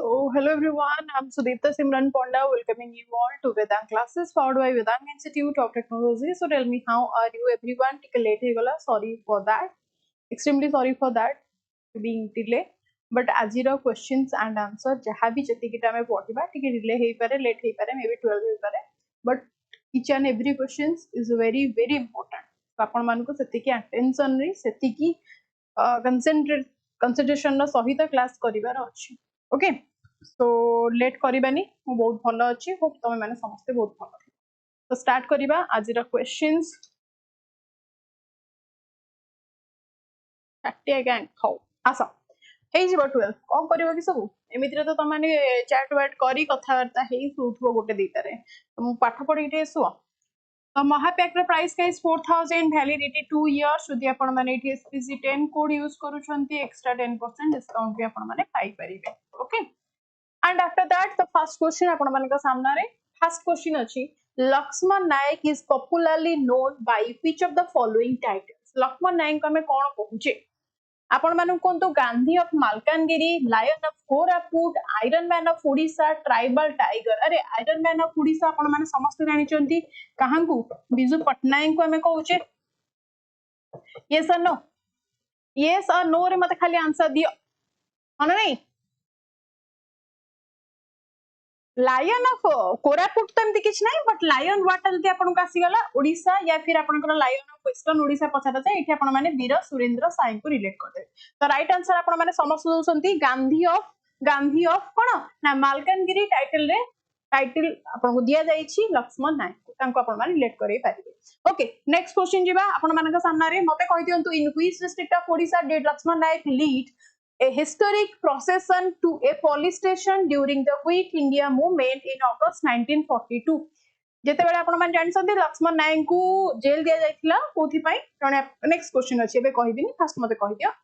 Hello everyone, I'm Sudipta Simran Ponda, welcoming you all to Vedang classes powered by Vedang Institute of Technology. So tell me, how are you everyone? Take a late ହେଇଗଲା, sorry for that. Extremely sorry for that being delay. But आजिर questions and answer जहाँ भी जतिकिटा में पढ़िबा टिके delay हेई पारे, late हेई पारे, maybe 12 हेई पारे. But each and every questions is very important. तो आपण मानको सेतिकी attention रे सेतिकी concentration ର सहित क्लास करिवार अछि. ओके सो लेट करबानी मु बहुत भलो अछि होप तमे माने समस्त बहुत भलो थि. तो स्टार्ट करिबा आज रा क्वेश्चंस. 30 अगेन हाउ आसा हे जिवो 12 कोन करिवो कि सब एमिति रे तो तमे माने चैट वाट करी कथा वार्ता हेई सुथबो गोटे देतारे. तो मु पाठ पढी टे सुओ. तो महापैक रे प्राइस का इज 4000, वैलिडिटी 2 इयर्स. जदि आपण माने एटी एसपीसी 10 कोड यूज करूछंती एक्स्ट्रा 10% डिस्काउंट भी आपण माने पाई परिबे. Okay and after that the first question आपण मानका सामना रे first question अछि लक्ष्मण नायक is popularly known by which of the following titles. Lakshman नायक हमें कोन कहूचे आपण मानु कोन तो Gandhi of Malkangiri, lion of Koraput, iron man of Odisha, tribal tiger. अरे आयरन मैन ऑफ ओडिशा आपण माने समस्त जानि चंती काहांकु बिजू पटनायक को हमें कहूचे. yes or no, yes or no रे मते खाली आंसर दियो हन नहीं. लायन ऑफ कोरापुट तो एमती किछ नहीं, बट लायन वाटर जदि आपन को आसी गला ओडिशा या फिर आपन को लायन ऑफ वेस्टर्न ओडिशा पछाटा जाय एठी आपन माने वीर सुरेंद्र साई को रिलेट कर दे. तो राइट आंसर आपन माने समस्त दोसंती गांधी ऑफ कोन ना मालकानगिरी टाइटल आपन को दिया जाई छी लक्ष्मण नायक को तांको आपन माने रिलेट करै पारिबे. ओके नेक्स्ट क्वेश्चन जिबा आपन मानका सामना रे मते कहि दियंतु in which district of Odisha did Laxman Nayak lead a historic procession to a police station during the Quit India movement in August 1942. जेते बेले आपण मान जानि सथि लक्ष्मण नायक को जेल दिया जायतिला कोथि पई जने. नेक्स्ट क्वेश्चन अछि एबे कहि दिनी फर्स्ट मते कहि दियो.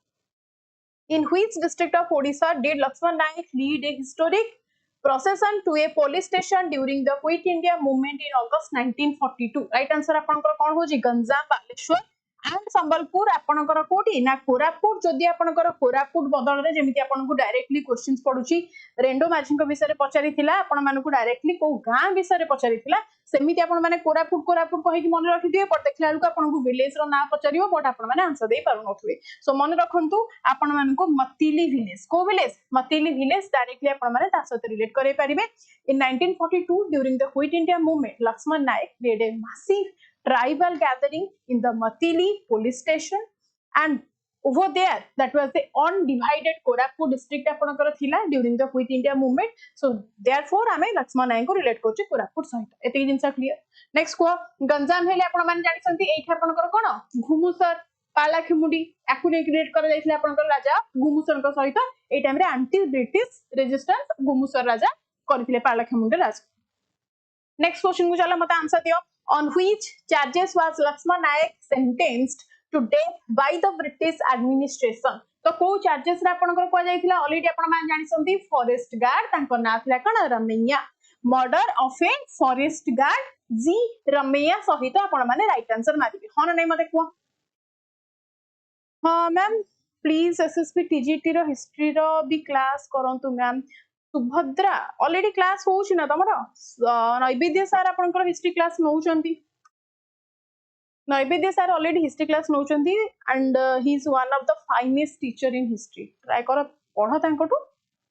In which district of Odisha did Lakshman Naik lead a historic procession to a police station during the Quit India movement in August 1942? Right answer आपनकर कोन होजी गंजाम, बालेश्वर and संबलपुर. आपनकर कोठी ना कोरापुट. जदि आपनकर कोरापुट बदल रे जेमिति आपनको डायरेक्टली क्वेश्चंस पडुची रेंडो माझी को विषय रे पचारिथिला आपण मानको डायरेक्टली को गां विषय रे पचारिथिला सेमिति आपण माने कोरापुट कहि कि मन रखि दिए. पर देखला लको आपनको विलेज रो ना पचारियो बट आपण माने आंसर दे पारु नथुवे. सो मन रखंतु आपण मानको मतिली विलेज को विलेज मतिली विलेज डायरेक्टली आपण माने ता साथ रिलेट करै परिबे. In 1942 during the Quit India movement Laxman Nayak led a massive tribal gathering in the Matili police station, and over there that was the undivided Koraput district आपनकर थिला during the Quit India movement. So therefore आमे लक्ष्मण नायक को relate करछि कोरापुट सहित. एते जिंसा clear. Next को गंजाम हेले आपण मान जानि सन्ति एठी आपनकर कोन घुमुसर पालाखिमुडी आकु ने क्रिएट कर जायथिले आपनकर राजा घुमुसर को सहित ए टाइम रे एंटी ब्रिटिश रेजिस्टेंस घुमुसर राजा करथिले पालाखिमुडी राजा. नेक्स्ट क्वेश्चन को चला मते आंसर दियो. On which charges was Lakshman Naik sentenced to death by the British administration? तो को चार्जेस रे आपनकर को जायथिला ऑलरेडी आपण मान जानि सन्ति फॉरेस्ट गार्ड तांको ना थिला कोन Ramaiah. Murder of a forest guard G Ramaiah सहित आपण माने राइट आंसर मारिबे हन नै मते को. हां मैम प्लीज एसएसपी टीजीटी रो हिस्ट्री रो भी क्लास करंतु मैम. सुभद्रा ऑलरेडी क्लास होउछि ना तमरो नैवेद्य सर आपनकर हिस्ट्री क्लास नउचंती. Naivedya sir already history class नउचंती and he is one of the finest teacher in history. Try कर पढ तांकटू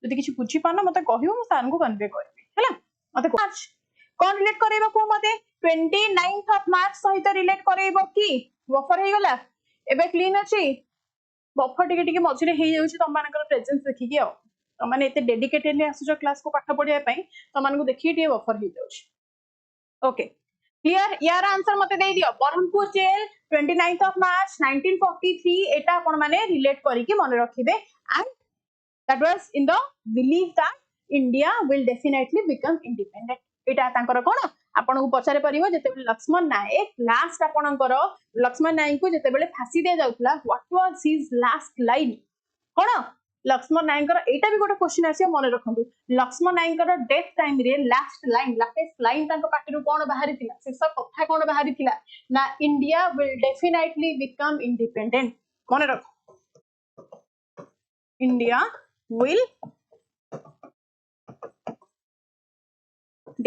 जदि किछि बुझी पाना मते कहियो म सर को कन्वे करबी हैला. मते मार्च कोन रिलेट करैबो को मते 29th ऑफ मार्च सहित रिलेट करैबो की बफर हे गला एबे क्लीन अछि. बफर टिके मझिरे हे जाउछि तम मानकर प्रेजेंस देखि कि तो माने एते डेडिकेटेडली आसुजो क्लास को पाठ पढिया पई तो मानकु देखि टिए बफर हे जाउछि. Okay clear. यार आंसर मते दे दियो. Barhampur jail 29th of March 1943 एटा आपण माने रिलेट करी कि मन रखिबे and that was in the believe that India will definitely become independent. एटा तांकर कोन आपण को पचारे परिबो जेते लक्ष्मण नायक लास्ट आपणकर लक्ष्मण नायक को जेते बेले फांसी दे जाउतला what was his last line कोन. लक्ष्मण नायक एटा भी गोटे क्वेश्चन आसी मन रखंतु. लक्ष्मण नायक डेथ टाइम रे लास्ट लाइन तांको पाटिरु कोन बाहरी थिला शेष कथा कोन बाहरी थिला ना India will definitely become independent. मन रख India will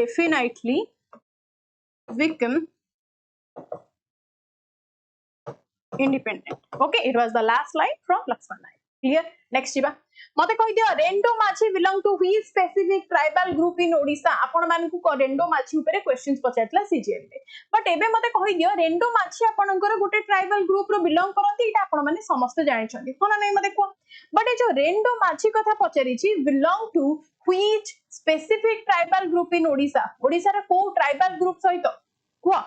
definitely become independent. Okay, it was the last line from Lakshman Naik. Clear? Next jiba mate koi diyo rendo machi belong to which specific tribal group in Odisha. आपण मानकु rendo machi upare questions पचारतला CGL रे, but एबे मते कहि दियो rendo machi आपनकर गोटे tribal group रो belong करंती इटा आपण माने समस्त जानि छथि कोन नै मते को, but ए जो rendo machi कथा पचारि छि belong to which specific tribal group in Odisha. Odisha रा को tribal group सहित को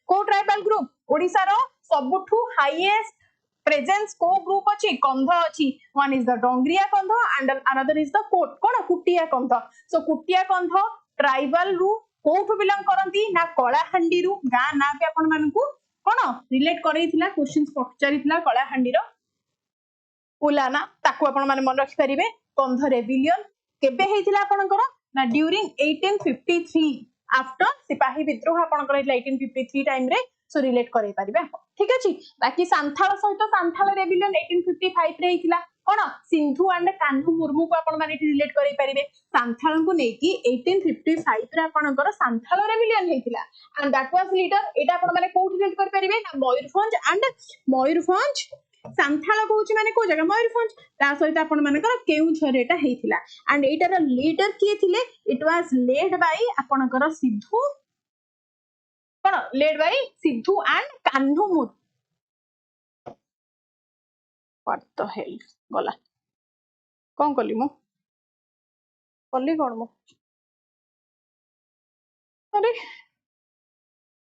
को tribal group Odisha रो सबुठु highest presence को group अछि कंध अछि. One is the Dongriya कंध and another is the कोट कोन कुटिया कंध. So कुटिया कंध ट्राइबल रु कोठु बिलोंग करंती ना कलाहांडी रु गा ना के आपण मानकु कोन रिलेट करैथिला क्वेश्चंस पचारिथिला कलाहांडी रो उलाना ताकू आपण माने मन रखि परिबे. कंध रेबिलियन केबे हेथिला आपणकर ना ड्यूरिंग 1853 आफ्टर सिपाही विद्रोह आपणकर हेथिला 1853 टाइम रे. सो रिलेट करै परिबे ठीक अछि. बाकी सांथाल सहित सांथाल रेबिलियन 1855 रे हेथिला कोन सिंधु एंड कान्हू मुर्मू को आपण माने रिलेट करै परिबे. सांथाल को नै कि 1855 रे आपणकर सांथाल रेबिलियन हेथिला एंड दैट वाज लीडर. एटा आपण माने कोठ रिलेट करै परिबे ना मयूरभंज एंड मयूरभंज सांथाल कहूची माने को जगह मयूरभंज ता सहित आपण मानकर केउझर एटा हेथिला एंड एटार लीडर किए थिले. इट वाज लेड बाय आपणकर सिद्धू कोन led by Sidhu and Kanhu Murmu. What the hell गला कोन कली मो कली कोन मो अरे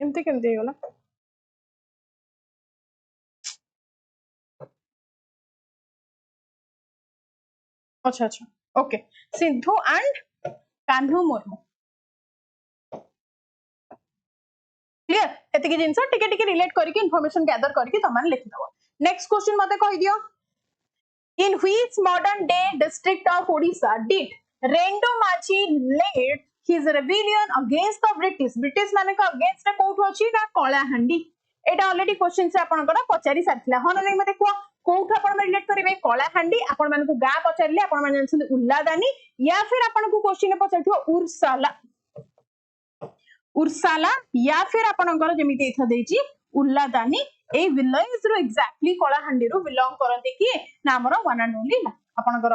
एमते केमते गला. अच्छा अच्छा okay Sidhu and Kanhu Murmu. Clear एतिकी जिंस टिके टिके रिलेट करके इंफॉर्मेशन गैदर करके तमान लिखि दबो. नेक्स्ट क्वेश्चन मते कहि दियो in which modern day district of Odisha did Rendo Machi led his rebellion against the British. British माने का अगेंस्ट कोठो अछि ना कलाहांडी. एटा ऑलरेडी क्वेश्चन से आपण करा पचारि साथिला हन नै मते को कोठो आपण रिलेट करिवे कलाहांडी. आपण माने को गा पचारले आपण माने जानछन उल्लादानी या फिर आपण को क्वेश्चन पचारथियो उर्साला उर्साला या फिर आपणकर जेमिति इथा देछि उल्लादानी. ए विलेज रो एक्जेक्टली कलाहांडी रो बिलोंग करते कि ना हमर वन एंड ओनली आपणकर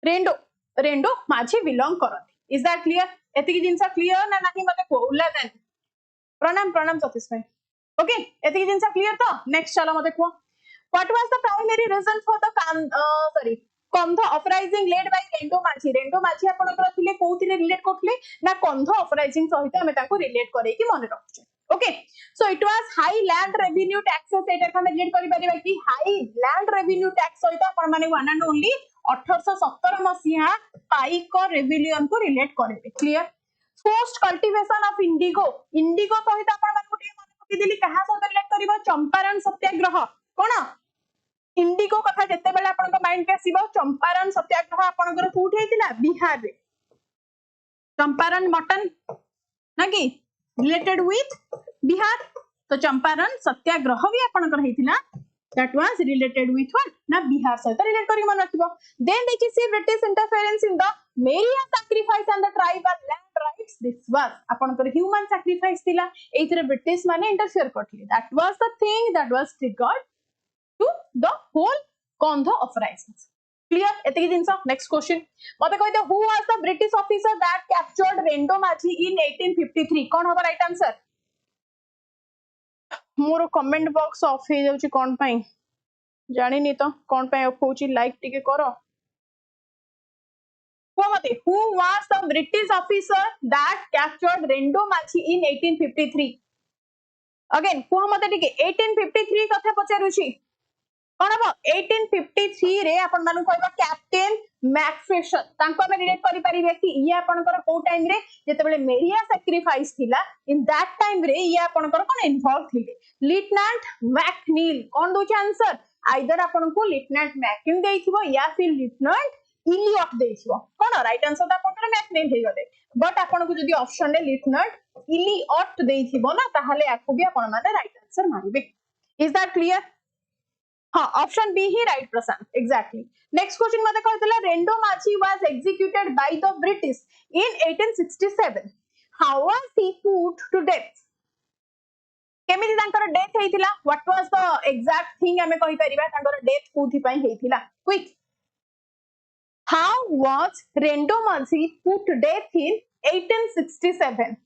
रेंडो रेंडो माझी बिलोंग करते. Is that clear? एतिकी जिंसा क्लियर ना नाही मते को उल्लादानी. प्रणाम प्रणाम सतीश भाई. ओके एतिकी जिंसा क्लियर तो नेक्स्ट चलो मते को what was the primary reason for the Kandha uprising led by Rendo Majhi. Rendo माझी आपणकर थिले कोथिले रिलेट करथले ना कंध अपराइजिंग सहित हमें ताको रिलेट करै कि मन रखछु. Okay so it was high land revenue taxes. एटा हम रिलेट करि परिबा कि हाई लैंड रेवेन्यू टैक्स सहित आपण माने one and only 1817 Masih pike rebellion को रिलेट करेबे. Clear? Forced cultivation of Indigo. Indigo सहित आपण माने कोठी मन पकि देली कहा सहित रिलेट करिवो चंपारण सत्याग्रह. कोन इंडिगो कथा जते बेले आपन माइंड के आसीबो चंपारण सत्याग्रह आपनकर कोठी हेतिला बिहार रे. चंपारण मटन ना कि रिलेटेड विथ बिहार. तो चंपारण सत्याग्रह भी आपनकर हेतिला that was related with what ना बिहार सहित रिलेट करी मन रखिबो. then they see British interference in the Maria sacrifice and the tribal land rights. this was आपनकर human sacrifice थिला एथिरे ब्रिटिश माने इंटरफेयर करथिले. that was the thing that was triggered to the whole Kandha uprisings. Clear? एतिकी जिंसा. Next question मते कहि दे who was the British officer that captured Rendo Machi in 1853. कोन होबा राइट आंसर? मोर कमेंट बॉक्स ऑफ हे जाउची कोन पई जानि नि तो कोन पई ऑफ होची लाइक टिके करो. को मते who was the British officer that captured Rendo Machi in 1853. Again को मते टिके 1853 कथा पचारुची कोन हो 1853 रे आपण मानु कहबा कैप्टन मैक्फिशन. तांको हम रिलेट करि परिबे कि ये आपनकर को टाइम रे जते बेले मेरिया सैक्रिफाइस थिला इन दैट टाइम रे ये आपनकर कोन इन्वॉल्व थिले. लेफ्टिनेंट मैकनील कोन दोछ आंसर आइदर आपन को लेफ्टिनेंट मैकिन देइथिबो या फिर लेफ्टिनेंट इलियट देइथिबो. कोन राइट आंसर ता आपनकर मैकनील हे गले. बट आपन को जदी ऑप्शन रे लेफ्टिनेंट इलियट देइथिबो ना ताहाले आकु भी आपन माने राइट आंसर मारिबे. Is that clear? हाँ ऑप्शन बी ही right Prashant exactly. Next question मते कहतला Rendo Majhi was executed by the British in 1867. how was he put to death? केमिति तांकर डेथ हेतिला? What was the exact thing हमें कहि परिबा तांकर डेथ कोथि पई हेतिला? Quick. How was Rendo Mansi put to death in 1867?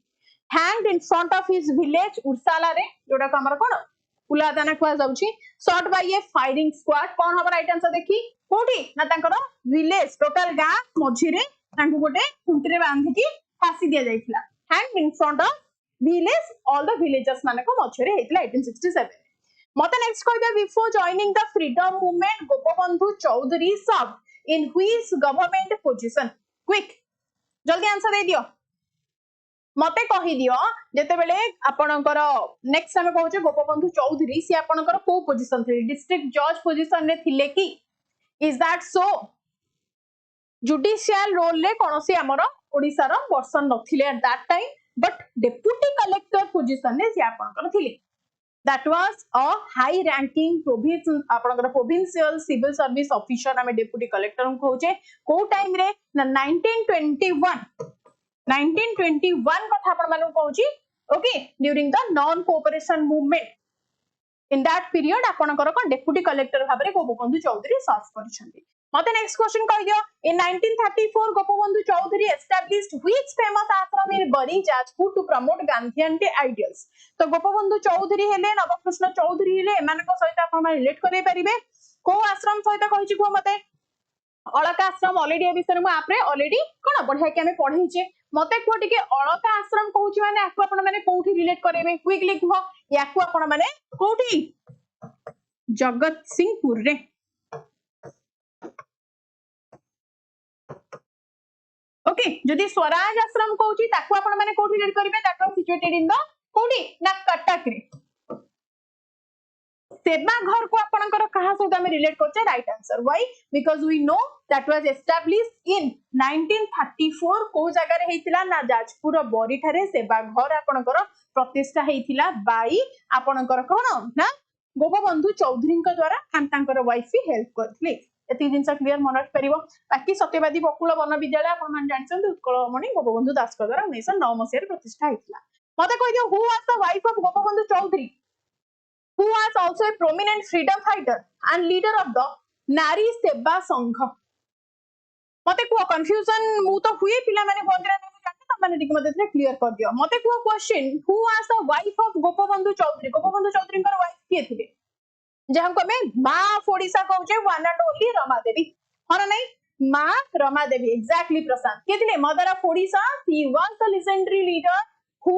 Hanged in front of his village Ursala रे जोडा हमर कोन उलादाना कुआ जाउची shot by a firing squad कोन हबर राइट आंसर देखि कोठी ना तांकर विलेज टोटल गा मझी रे तांकु गोटे खुंटी रे बांधी की फांसी दिया जाइथिला hanged in front of village all the villagers माने को मझी रे हेतिला 1867 मते नेक्स्ट कहि दे before joining the freedom movement Gopabandhu Choudhury सब in which government position quick जल्दी आंसर दे दियो मते कहि दियो जेते बेले आपनकर नेक्स्ट हम कहूचे गोपबंधु चौधरी से आपनकर को पोजीशन थे डिस्ट्रिक्ट जज पोजीशन रे थिले की is that so judicial role ले कोनोसी हमर ओडिसा रो पर्सन नथिले at that time but deputy collector position रे से आपनकर थिले that was a high ranking provincial civil service officer आमे deputy collector कहूचे को टाइम रे ना 1921 कथा आपण मानु कहूची okay during the non cooperation movement in that period आपनकर को डेप्यूटी कलेक्टर भाबरे गोपबंधु चौधरी सर्व करिसंती मते नेक्स्ट क्वेश्चन कहि दियो in 1934 Gopabandhu Choudhury established which famous ashram in Bari Jajpur to promote Gandhian ideals तो गोपबंधु चौधरी हेले नवकृष्ण चौधरी हेले एमानक सहित आपण रिलेट करै परिबे को आश्रम सहित कहिछि को मते अलका आश्रम ऑलरेडी ए विषय में आपरे ऑलरेडी कोन बढ़िया के हमें पढैछे मते को टिके अलका आश्रम कहूछि माने आकु आपण माने कोठी रिलेट करेबे क्विकली कहो याकु आपण माने कोठी जगत सिंहपुर रे ओके जदी स्वराज आश्रम कहूछि ताकु आपण माने कोठी रिलेट करिवे that was situated in the कोठी ना कटक रे सेवा घर को आपनकर कहा सहित हम रिलेट करछे right answer why because we know that was established in 1934 को जगह रे हेतिला ना जाजपुर बरी थारे सेवा घर आपनकर प्रतिष्ठा हेतिला बाई आपनकर कोन ना गोपबंधु चौधरी के द्वारा हम तांकर वाइफ भी हेल्प करथले एति जिंस क्लियर मन रख परिबो बाकी सत्यवादी बकुल वन विद्यालय आपण मान जानछन उत्कलमणि गोपबंधु दास के द्वारा 1909 मसिया रे प्रतिष्ठा हेतिला मते कहि दियो who was the wife of Gopabandhu Choudhury who was also a prominent freedom fighter and leader of the Nari Seva Sangha मते को कंफ्यूजन मु तो हुए पिला माने बंदरा ने जानते त माने ठीक मते क्लियर कर दियो मते को question who was the wife of Gopabandhu Choudhury कर वाइफ के थिले जहां को में मां ऑफ ओडिसा कहूचे one and only Rama Devi हर नहीं मां रमा देवी एग्जैक्टली प्रशांत के थिले mother of Odisha he was the legendary leader who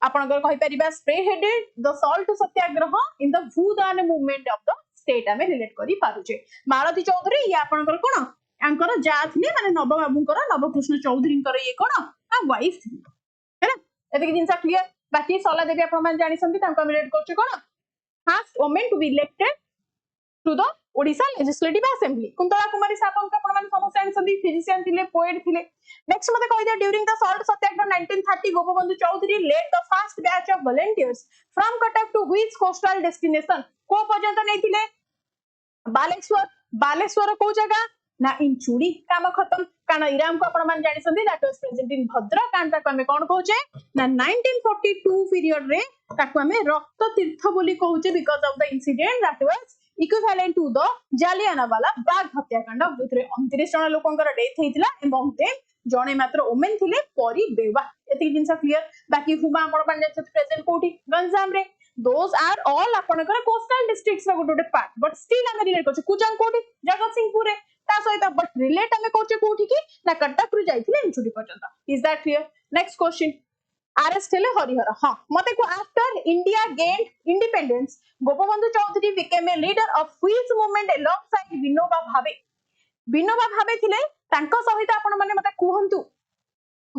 आपनकर कहि परिबा spearheaded the salt satyagraha in the Bhoodan movement of the state हमें रिलेट करि पारुचे मालती चौधरी ये आपनकर कोन अंकर जा थिले माने नव बाबूकर नवकृष्ण चौधरीकर ये कोन आ वाइफ थी हैना एते जिंसा क्लियर बाकी सला देवी आपन मान जानि संती तांका रिलेट करचे कोन first women to be elected to the Odisha legislative assembly Kuntala Kumari Sabat का अपन मान समस्या आंसर फिजिशियन थिले पोएट थिले नेक्स्ट मते कहि दिया during the salt satyagraha 1930 Gopabandhu Choudhury led the first batch of volunteers from Cuttack to which coastal destination को पर्यंत नै थिले बालेश्वर को जगह ना इंचुड़ी काम खत्म कारण इराम को अपन मान जानि संदी that was present in Bhadrak कांड ताको हमें कोन कहूचे ना 1942 पीरियड रे ताको हमें रक्त तीर्थ बोली कहूचे because of the incident that was equivalent to the Jallianwala Bagh हत्याकांड बुथरे 29 जन लोकंकर डेथ हेतिला एवं देन जणे मात्र ओमेन थिले परी बेवा एति जिंसा क्लियर बाकी हुमा आपण मान जाय प्रेजेंट कोठी गंजाम रे दोस आर ऑल आपनकर कोस्टल डिस्ट्रिक्ट्स रा गोटे पार्ट बट स्टिल हम रिलेट करछ कुजंग कोठी जगत सिंहपुर रे ता सहित बट रिलेट हम कहूचे कोठी की ना कटक रु जाइथिले इंचुडी पर्यंत is that clear next question arrest हेले हरिहर हां मते को after India gained independence Gopabandhu Choudhury became a leader of which movement alongside Vinoba Bhave थिले तांको सहित आपण माने मते कहंतु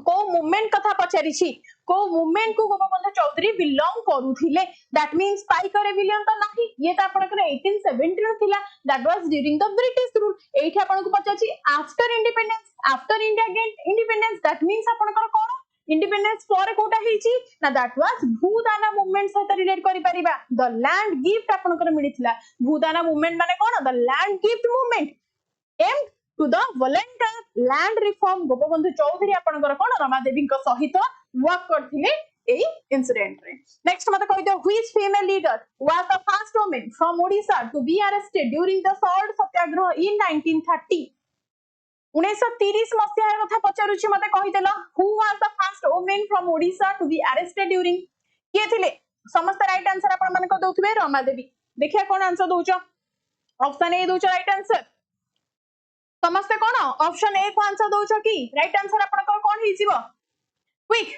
को मूवमेंट कथा पचारि छी को मूवमेंट को गोपबंधु चौधरी बिलोंग करूथिले दैट मींस पाइका रेबिलियन तो नाही ये त आपण करे 1870 रो थिला that was during the British rule एठी आपण को पचाछि after independence after India gained independence that means आपण कर कोन इंडिपेंडेंस पर कोटा हेची ना दैट वाज भूदाना मूवमेंट सहित रिलेट करि परिबा द लैंड गिफ्ट आपनकर मिलिथिला भूदाना मूवमेंट माने कोन the land gift movement aimed to the volunteer land reform Gopabandhu Choudhury आपनकर कोन रमा देवी को सहित वर्क करथिले एई इंसिडेंट रे नेक्स्ट मते कहि दियो which female leader was the first woman from Odisha to be arrested during the salt satyagraha in 1930 1930 मसिया कथा पचारुछि मते कहि देला who was the first woman from Odisha to be arrested during के थिले समस्त राइट आंसर आपण मन को दउथबे रमा देवी देखिया कोन आंसर दउचो ऑप्शन ए दउचो राइट आंसर समस्त कोन ऑप्शन ए को आंसर दउचो की राइट आंसर आपण को कोन हि जिवो क्विक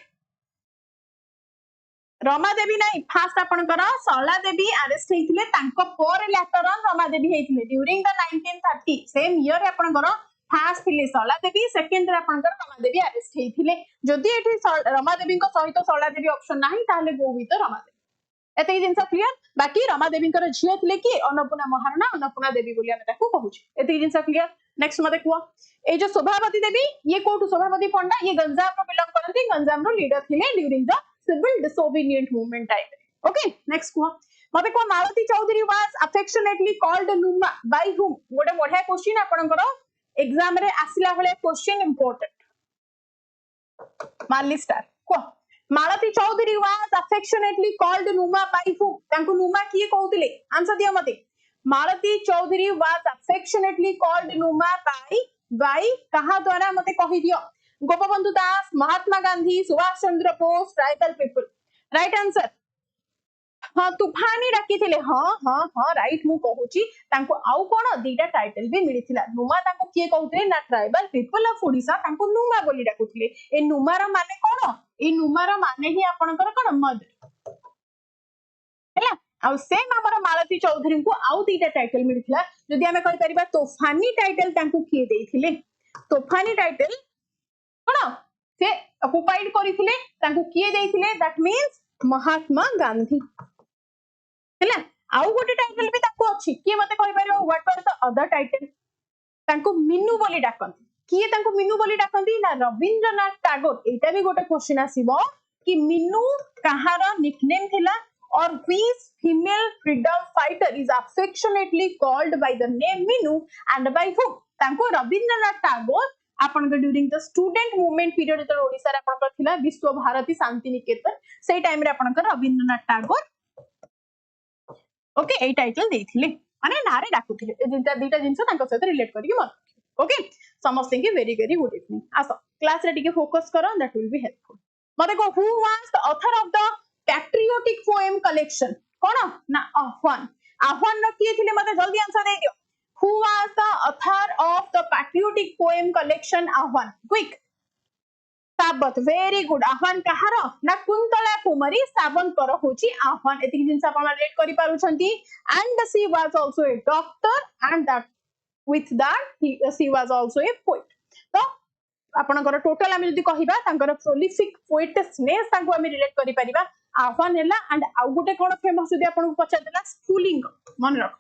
रमा देवी नहीं फास्ट आपनकर सरला देवी अरेस्ट हेतिले तांको पर लेटर ऑन रमा देवी हेतिले ड्यूरिंग द 1930 सेम ईयर आपनकर फास्ट थिले सरला देवी सेकंड रे आपनकर रमा देवी अरेस्ट हेतिले जदी एठी रमा देवी को सहित सरला देवी ऑप्शन नाही ताले गो विथ रमा देवी एते जिंस क्लियर बाकी रमा देवी कर झियो थिले की अन्नपूर्णा महाराणा अन्नपूर्णा देवी बोली हम ताको कहूची एते जिंस क्लियर नेक्स्ट मते कुआ ए जो शोभावती देवी ये कोठु शोभावती पंडा ये गंजाम रो बिलोंग करती गंजाम रो लीडर थिले during the civil disobedient movement time okay next को मते को मालती Chaudhary was affectionately called Numa by whom गोटे बढ़िया क्वेश्चन आपनकर एग्जाम रे आसिला भले क्वेश्चन इंपोर्टेंट माली स्टार को मालती Chaudhary was affectionately called Numa by whom तांको नुमा किए कहउतिले आंसर दियो मते मालती Chaudhary was affectionately called Numa by कहा द्वारा मते कहि दियो Gopabandhu Das Mahatma Gandhi Subhash Chandra Bose tribal people right answer हां तूफानी डाकी थिले हां हां हां राइट मु कहूची तांको आउ कोन दीटा टाइटल भी मिलिथिला नुमा तांको किए कहउतले ना ट्राइबल पीपल ऑफ ओडिशा तांको नुमा बोली डाकुथिले ए नुमार माने कोन ए नुमार माने ही आपनकर कोन मदर हैला आउ सेम हमर मालती चौधरी को आउ दीटा टाइटल मिलिथिला जदी हमें कहि परिबा तूफानी टाइटल तांको किए देथिले तूफानी टाइटल कोन से ऑक्युपाइड करिथिले तांको किए देथिले दैट मींस महात्मा गांधी हैला आउ गोटे टाइटल भी तांको अछि किए मते कहि परिबो what was the other title तांको मिनू बोली डाकंती किए तांको मिनू बोली डाकंती ना रविंद्रनाथ टैगोर एटा भी गोटे क्वेश्चन आसीबो कि मिनू कहार निकनेम थिला और which female freedom fighter is affectionately called by the name Minu and by whom तांको रविंद्रनाथ टैगोर आपन के during the student movement period तो ओडिसा रे आपन को थिला विश्व भारती शांति निकेतन सेई टाइम रे आपन के रविंद्रनाथ टैगोर ओके ए टाइटल देथिले माने नारे डाकुथिले ए दीटा जिंस तांको सहित रिलेट करी मत ओके समस्त की वेरी वेरी गुड इवनिंग आसो क्लास रे टिके फोकस करो दैट विल बी हेल्पफुल मते को who was the author of the patriotic poem collection कोन ना आह्वान न किए थिले मते जल्दी आंसर दे दियो who was the author of the patriotic poem collection ahwan quick साबत वेरी गुड आह्वान कहार ना कुंतला कुमारी सावंतर होची आह्वान एतिक जिंस आपण रिलेट करि पारु छंती and she was also a doctor and that with that she was also a poet तो आपनकर टोटल हम जदी कहिबा तांकर प्रोलिफिक पोएटिसनेस तांको हम रिलेट करि परिबा आह्वान हैला एंड आउ गुटे कोन फेमस जदी आपन को पचा देला स्कूलिंग मन रख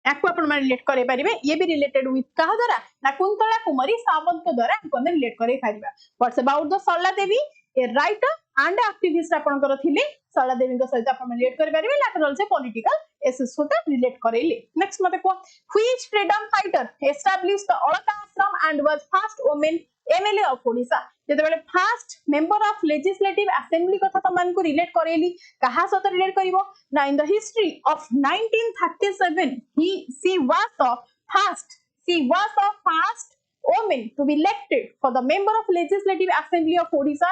आपको अपन में रिलेट करे परिबे ये भी रिलेटेड विथ कहा द्वारा ना कुंतला कुमारी सावंत द्वारा आपको में रिलेट करे परिबा what's about the Sarala Devi a writer and activist आपन कर थिले सरला देवी को सहित अपन में रिलेट करे परिबे लैटरल से पॉलिटिकल एसेस होता रिलेट करेले नेक्स्ट मते को which freedom fighter established the Alaka ashram and was first woman MLA of Odisha जेते बेले first member of legislative assembly कथा तमान को रिलेट करेली कहा सत रिलेट करिवो ना in the history of 1937 she was the first woman to be elected for the member of legislative assembly of Odisha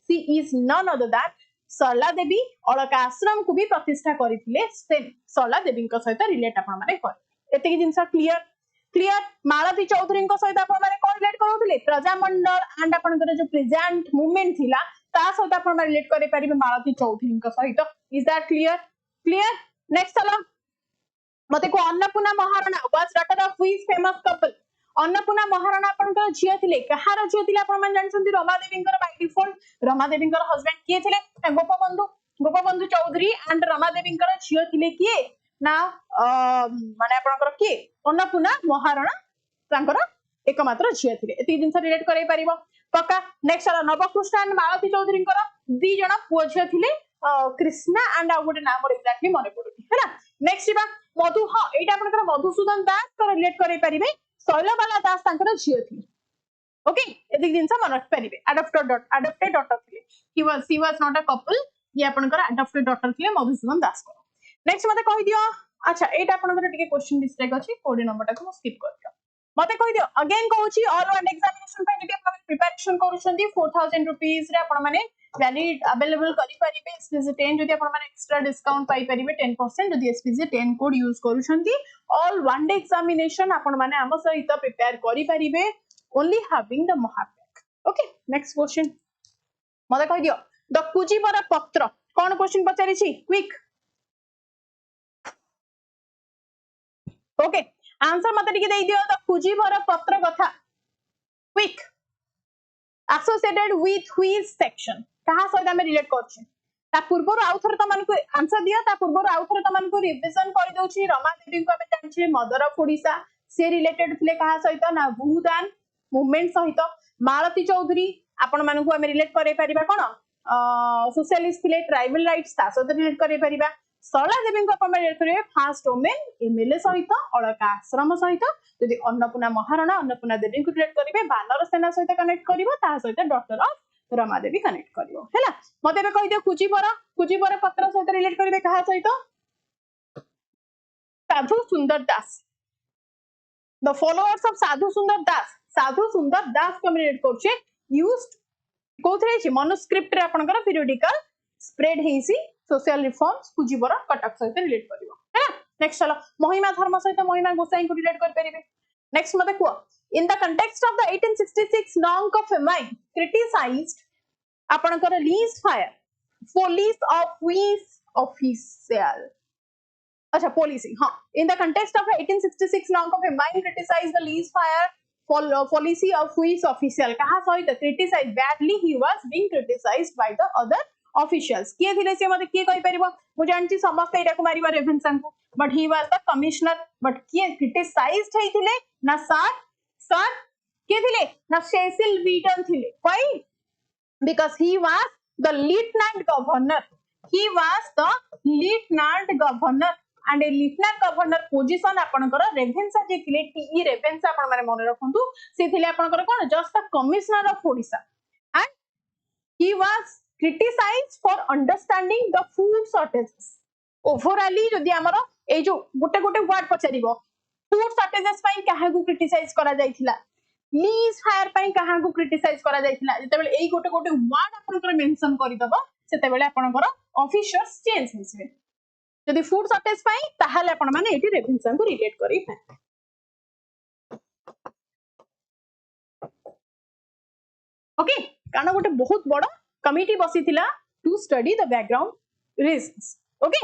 she is none other than सरला देवी अलका आश्रम को भी प्रतिष्ठा करिथिले सेम सरला देवी को सहित रिलेट आपण माने कर एते जिंसा क्लियर क्लियर मालती चौधरी को सहित आपण माने कोन रिलेट करउथिले प्रजामंडल एंड आपण जो प्रेजेंट मूवमेंट थिला ता सहित आपण माने रिलेट करि परिबे मालती चौधरी को सहित is that clear clear next चलो मते को Annapurna Maharana was daughter of which famous couple Annapurna Maharana आपण को झियो थिले कहार झियो थिले आपण माने जानसंती रमा देवी कर बाय डिफॉल्ट रमा देवी कर हस्बैंड किए थिले गोपबंधु चौधरी एंड रमा देवी कर झियो थिले किए ना माने आपनकर के अन्नपूर्णा महाराणा तांकर एकमात्र झियो थिले एति जिंस रिलेट करै परिबो पक्का नेक्स्ट चलो नवकृष्ण एंड मालती चौधरी कर दी जण पुओ झियो थिले कृष्णा एंड आ गुटे नाम एक्जेक्टली मने पडुनी हैला नेक्स्ट बा मधु हां एटा आपनकर मधुसूदन दास कर रिलेट करै परिबे शैलबाला दास तांकर झियो थिले ओके एदिक जिंस मन रख परिबे अडॉप्टेड डॉटर थिले she was not a couple ये आपनकर अडॉप्टेड डॉटर थिले मधुसूदन दास को नेक्स्ट मते कहि दियो अच्छा एटा आपनकर टिके क्वेश्चन मिस्टेक अछि 40 नंबर टाको स्किप कर दियो मते कहि दियो अगेन कहूची ऑल राउंड एग्जामिनेशन पे जदि आपण प्रिपरेशन करूछंती 4000 रुपीस रे आपण माने वैलिड अवेलेबल करि परिबे एसपीसी 10 जदि आपण माने एक्स्ट्रा डिस्काउंट पाई परिबे 10% जदि एसपीसी 10 कोड यूज करूछंती ऑल वन डे एग्जामिनेशन आपण माने हम सहित प्रिपेयर करि परिबे only having the महापेक okay next question मते कहि दियो द कुजीबर पत्र कोन क्वेश्चन पचारि छी क्विक ओके आंसर मते टिके देई दियो द कुजीबर पत्र कथा quick associated with which section कहा सहित हम रिलेट करछि ता पूर्वर आउथर त मन को आंसर दियो ता पूर्वर आउथर त मन को रिवीजन कर दोछि रमा देवी को हम जानछि मदर ऑफ ओडिशा से रिलेटेड थिले कहा सहित ना भूदान मूवमेंट सहित मालती चौधरी आपण मानू को हम रिलेट करे परिबा कोन सोशलिस्ट थिले ट्राइबल राइट्स ता सहित रिलेट करे परिबा सरला देवी को आपण रिलेट करे फास्ट वुमेन एमएलए सहित अलका आश्रम सहित यदि अन्नपूर्णा महाराणा अन्नपूर्णा देवी को रिलेट करिवे बानर सेना सहित कनेक्ट करिवो ता सहित doctor of Rama Devi connect करिवो हैला मते बे कहि दियो कुजीबर पत्र सहित रिलेट करिवे कहा सहित साधु सुंदर दास द फॉलोअर्स ऑफ साधु सुंदर दास को रिलेट करछे यूज्ड कोथरे छि मनुस्क्रिप्ट रे आपनकर पीरियोडिकल स्प्रेड हेसी सोशल रिफॉर्म्स कुजीबर कटक सहित रिलेट करिवो है नेक्स्ट चलो महिमा धर्म सहित महिमा गोसाई को रिलेट कर परिबे नेक्स्ट मते को in the context of the 1866 Naanka of famine criticized आपनकर laissez faire policy of which official अच्छा पॉलिसी हाँ in the context of 1866 Naanka of famine criticized the laissez faire policy of which official कहा सहित criticize badly he was being criticized by the other officials किए थिले से मते किए कहि परिबो मु जानछि समस्त एटा को मारिबा रेवेन्सा को but he was the commissioner but किए क्रिटिसाइज्ड हेथिले ना सर किए थिले ना सेसिल वीटन थिले why because he was the lieutenant governor and a lieutenant governor position आपनकर रेवेन्सा जे थिले टीई रेवेन्सा आपण माने मन रखंतु से थिले आपनकर कोन just the commissioner of Odisha and he was criticized for understanding the food shortages overally जदि हमर ए जो गोटे गोटे वर्ड पचारिबो फूड शॉर्टेजेस पई काहे को क्रिटिसाइज करा जायथिला लीज फायर पई काहे को क्रिटिसाइज करा जायथिला जते बेले ए गोटे गोटे वर्ड आपनकर मेंशन करि दबो सेते बेले आपनकर ऑफिसर्स चेंज हेसिबे जदि फूड शॉर्टेज पाई ताहाले आपण माने एटी रेवेन्सा को रिलेट करी पाए ओके काना गोटे बहुत बड़ कमिटी बसिथिला to study the background reasons okay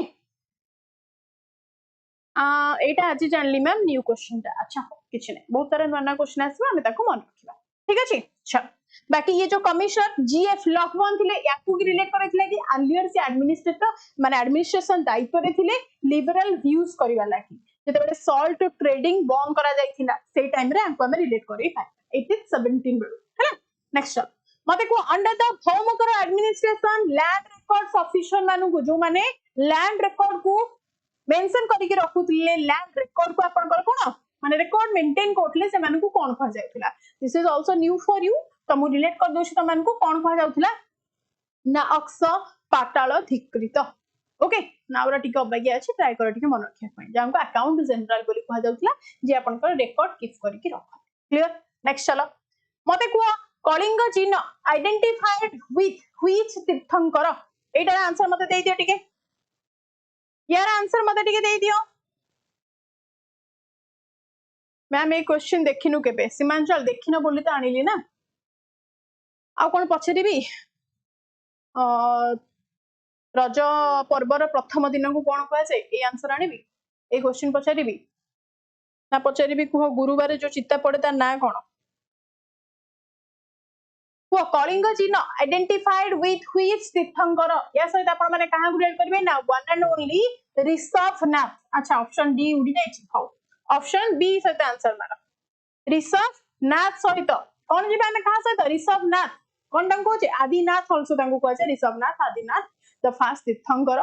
एटा आज जानली मैम न्यू क्वेश्चन ता अच्छा किछ नै बहुत सारा नया क्वेश्चन आसीबा हम ताको मन रखिबा ठीक अछि चल बाकी ये जो कमिश्नर जीएफ लॉकबॉन थिले याकू की रिलेट करथिले कि अर्लियर से एडमिनिस्ट्रेटर माने एडमिनिस्ट्रेशन दायित्व रे थिले लिबरल व्यूज करिवा लागी जते बेले सॉल्ट ट्रेडिंग बंद करा जायथिला सेही टाइम रे हमको हम रिलेट करै पाए 1817 बेलु हैला नेक्स्ट मते को under the Homkar administration land records officer मानु को जो माने लैंड रिकॉर्ड को मेंशन करि के रखुथिले लैंड रिकॉर्ड को आपन कर कोन माने रिकॉर्ड मेंटेन करथिले से मानु को कोन कह जायथिला this is also new for you तो मु रिलेट कर दोछि त मानको कोन कह जाउथिला ना अक्ष पाताल धिकृत ओके नाउरा टिके अबागिया अछि ट्राई कर टिके मन रखिया पई जांको अकाउंट जनरल बोली कह जाउथिला जे आपन कर रिकॉर्ड कीप करि के रख क्लियर नेक्स्ट चलो मते को कलिंग चिन्ह आइडेंटिफाइड विथ व्हिच तीर्थंकर एटा आंसर मते देई दियो टिके यार आंसर मते टिके देई दियो मैम ए क्वेश्चन देखिनु केबे सीमांचल देखिनो बोली त आनिली ना आ कोन पछरीबी रज पर्वर प्रथम दिन को कोन कह जाय ए आंसर आनिबी ए क्वेश्चन पछरीबी ना पछरीबी कुह गुरुवार जो चित्ता पड़े ता ना कोन को कलिंग चिन्ह आइडेंटिफाइड विथ व्हिच तीर्थंकर या सहित आपण माने कहा रिलेट करबे ना वन एंड ओनली ऋषभनाथ अच्छा ऑप्शन डी उडी जाय छी हाउ ऑप्शन बी सहित आंसर मानो ऋषभनाथ सहित कोन जिबा में कहा सहित ऋषभनाथ कोन डंग कोचे Adinath also Dang Koche Rishabhanatha Adinath the first tirthankara